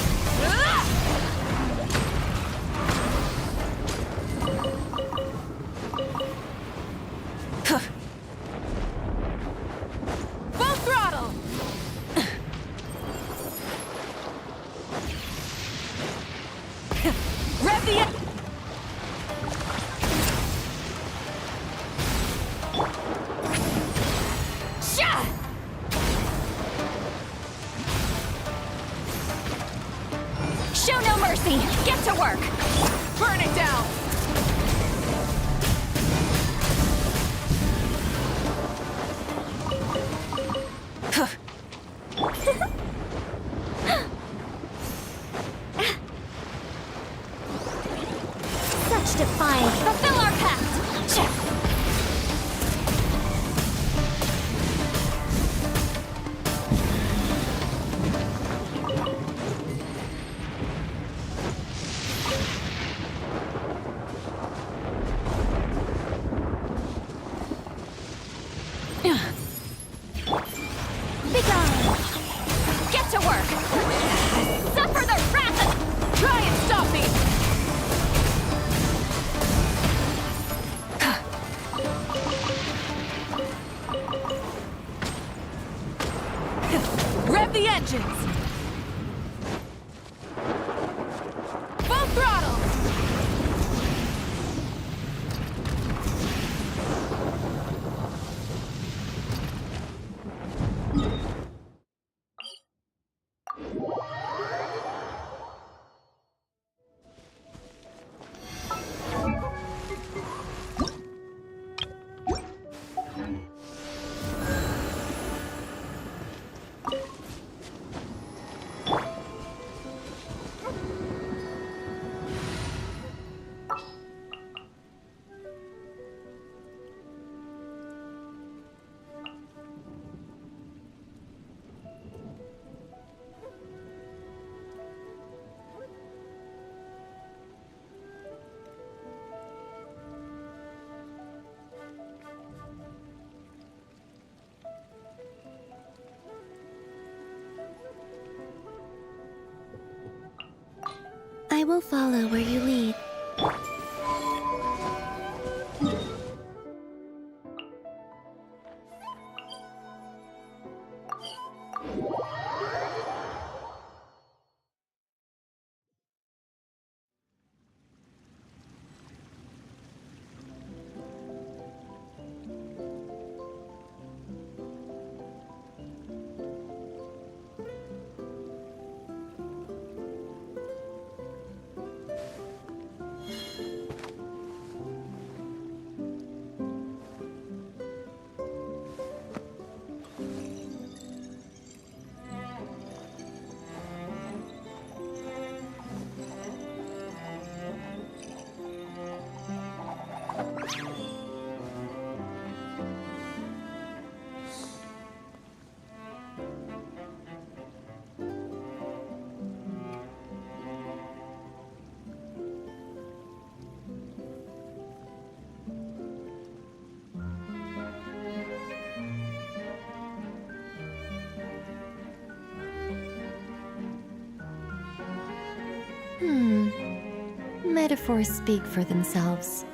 Full throttle! Rev the... Sha! Show no mercy! Get to work! Burn it down! Such defiance. Fulfill our pact! Begone. Get to work! Suffer the wrath of... Try and stop me! Rev the engines! Full throttle! I will follow where you lead. Metaphors speak for themselves.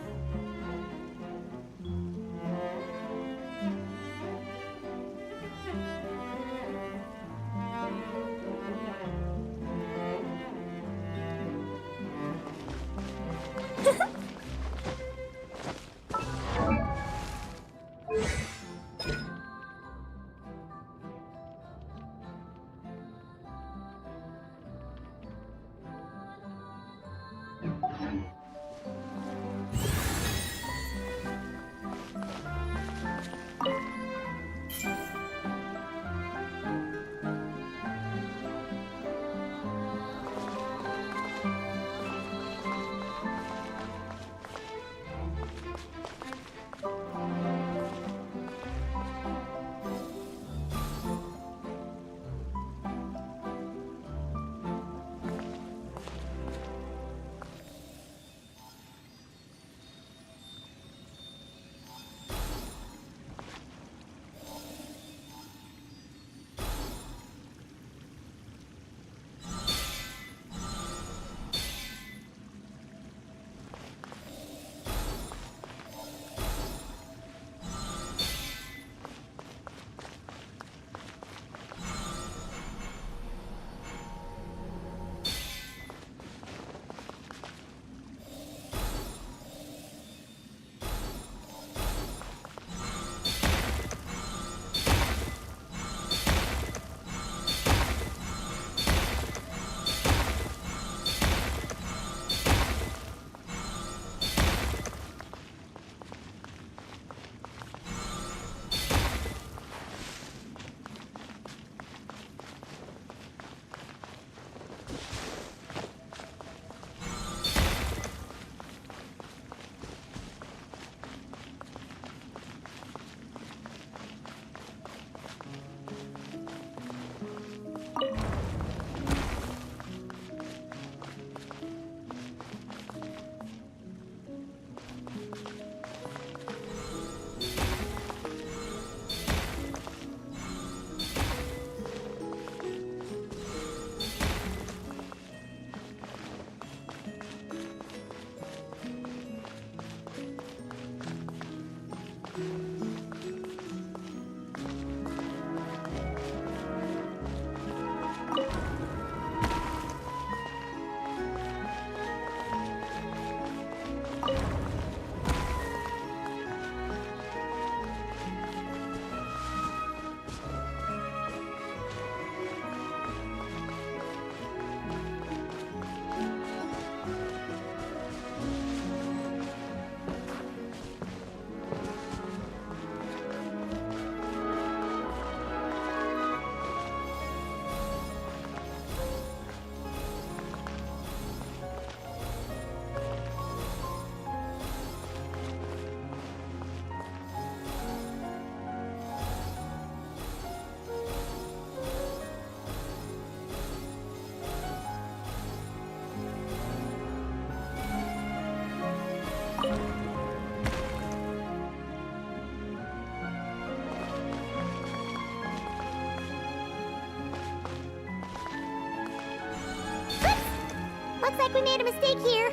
Looks like we made a mistake here.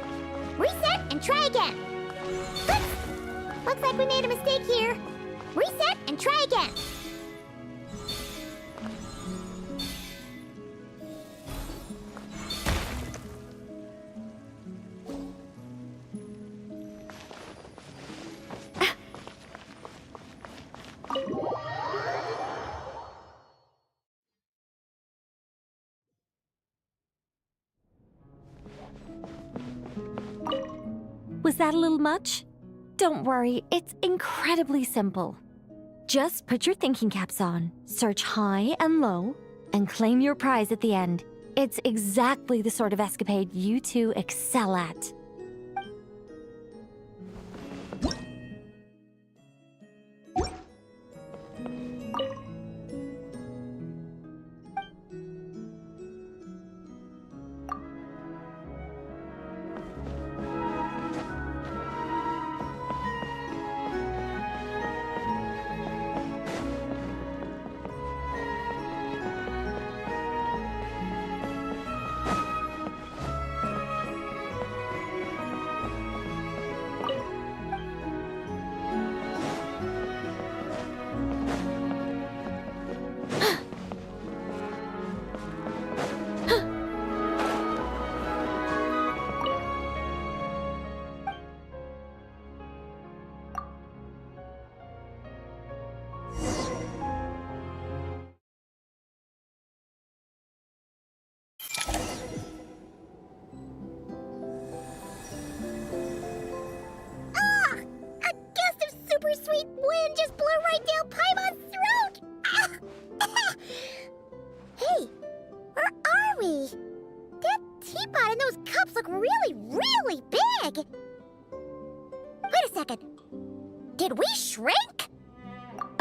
Reset and try again. Oops! Looks like we made a mistake here. Reset and try again. Was that a little much? Don't worry, it's incredibly simple. Just put your thinking caps on, search high and low, and claim your prize at the end. It's exactly the sort of escapade you two excel at.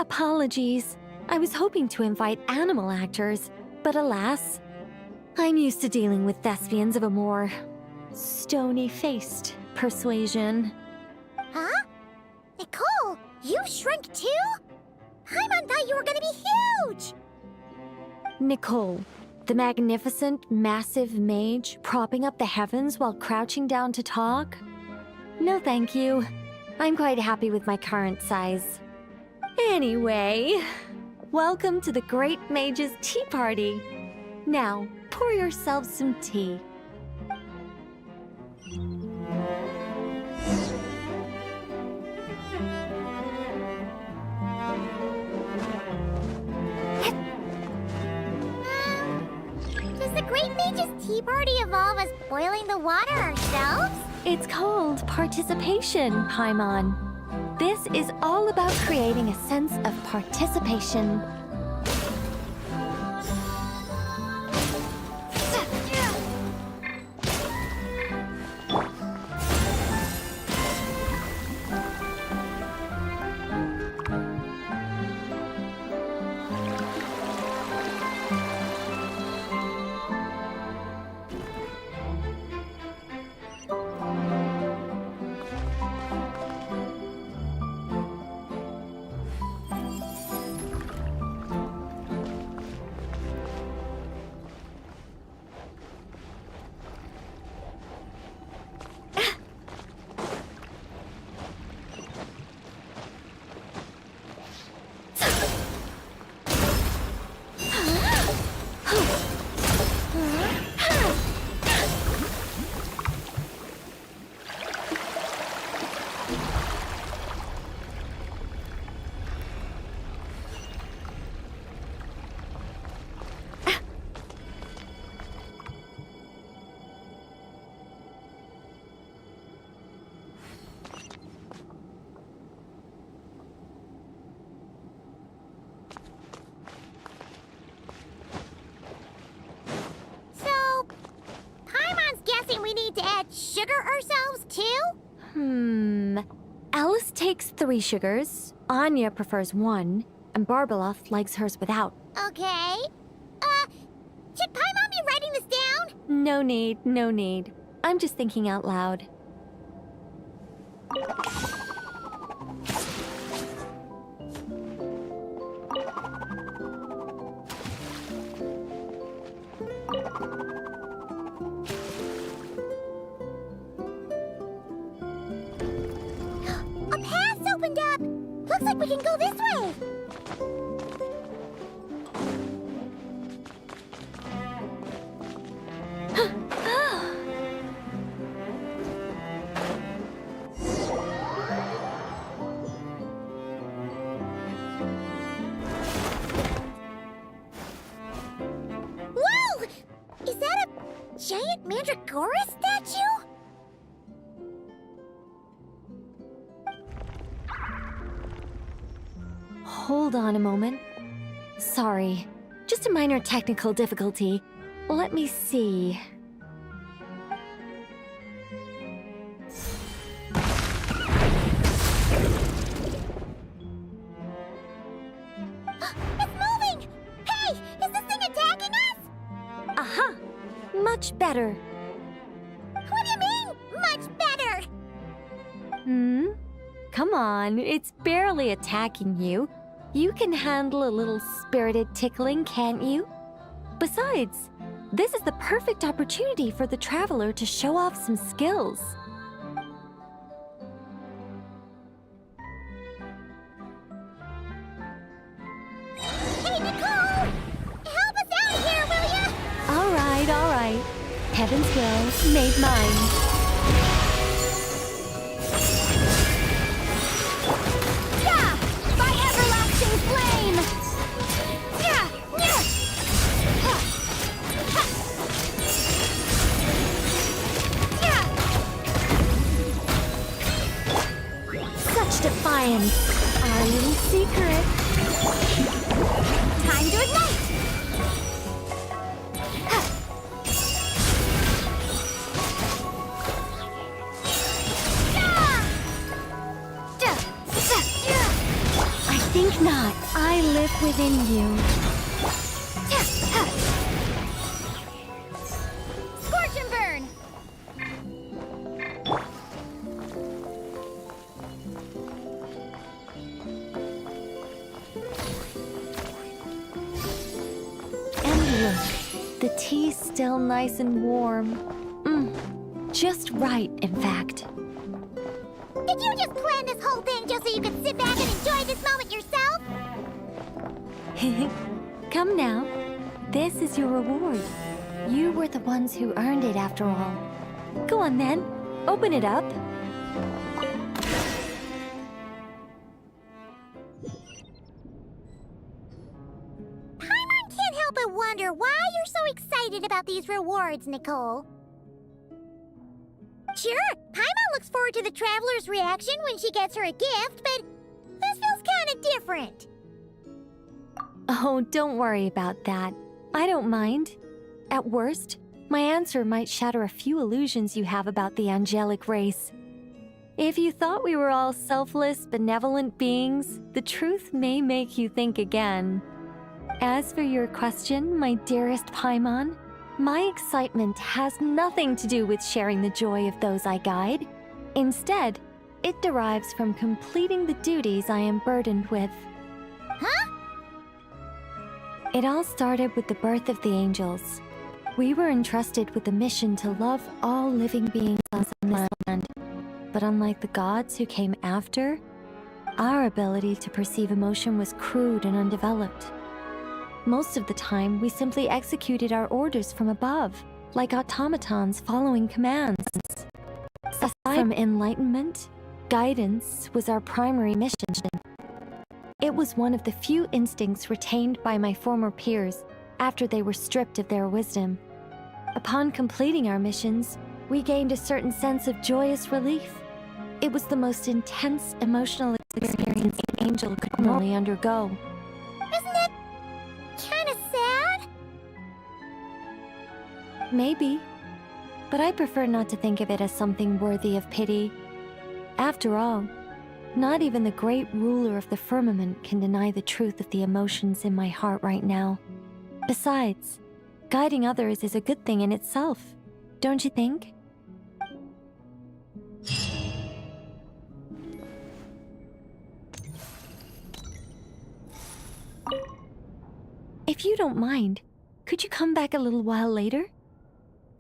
Apologies. I was hoping to invite animal actors, but alas, I'm used to dealing with thespians of a more stony-faced persuasion. Huh? Nicole, you shrunk too? Paimon thought you were gonna be huge! Nicole, the magnificent, massive mage propping up the heavens while crouching down to talk? No thank you. I'm quite happy with my current size. Anyway, welcome to the Great Mage's Tea Party. Now, pour yourselves some tea. Does the Great Mage's Tea Party evolve as boiling the water ourselves? It's called participation, Paimon. This is all about creating a sense of participation. We need to add sugar ourselves too? Alice takes 3 sugars, Anya prefers 1, and Barbeloth likes hers without. Okay. Should Paimon be writing this down? No need, no need. I'm just thinking out loud. Opened up! Looks like we can go this way! Whoa! Is that a giant Mandragora statue? Hold on a moment. Sorry, just a minor technical difficulty. Let me see. It's moving! Hey, is this thing attacking us? Aha! Much better. What do you mean, much better? Come on, it's barely attacking you. You can handle a little spirited tickling, can't you? Besides, this is the perfect opportunity for the traveler to show off some skills. Hey, Nicole! Help us out here, will ya? All right. Heaven's will made mine. Defiance, our little secret. Time to ignite! Think not. I live within you. Scorch and burn! And look, the tea's still nice and warm. Just right, in fact. Did you just plan this whole thing just so you could sit back and enjoy this moment yourself? Come now. This is your reward. You were the ones who earned it after all. Go on then. Open it up. Paimon can't help but wonder why you're so excited about these rewards, Nicole. Sure, Paimon looks forward to the traveler's reaction when she gets her a gift, but this feels kind of different. Oh, don't worry about that. I don't mind. At worst, my answer might shatter a few illusions you have about the angelic race. If you thought we were all selfless, benevolent beings, the truth may make you think again. As for your question, my dearest Paimon, my excitement has nothing to do with sharing the joy of those I guide. Instead, it derives from completing the duties I am burdened with. Huh? It all started with the birth of the angels. We were entrusted with the mission to love all living beings on this land. But unlike the gods who came after, our ability to perceive emotion was crude and undeveloped. Most of the time, we simply executed our orders from above, like automatons following commands. Aside from enlightenment, guidance was our primary mission. It was one of the few instincts retained by my former peers after they were stripped of their wisdom. Upon completing our missions, we gained a certain sense of joyous relief. It was the most intense emotional experience an angel could normally undergo. Isn't it kind of sad? Maybe, but I prefer not to think of it as something worthy of pity. After all, not even the great ruler of the firmament can deny the truth of the emotions in my heart right now. Besides, guiding others is a good thing in itself, don't you think? If you don't mind, could you come back a little while later?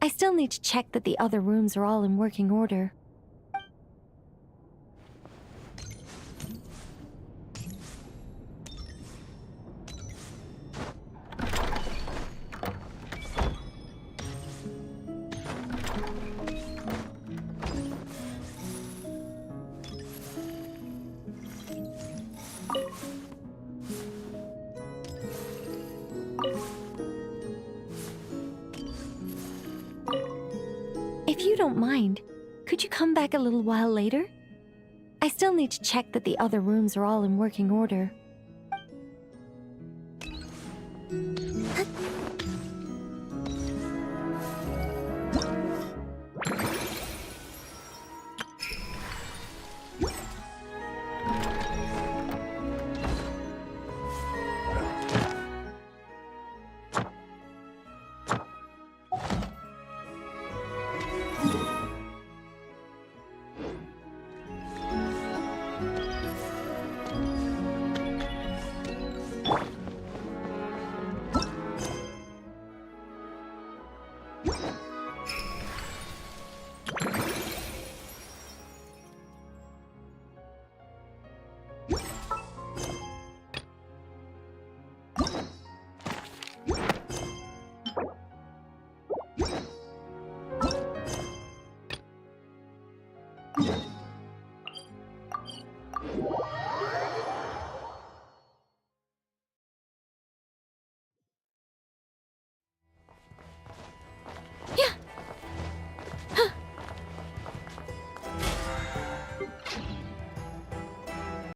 I still need to check that the other rooms are all in working order. If you don't mind, could you come back a little while later? I still need to check that the other rooms are all in working order.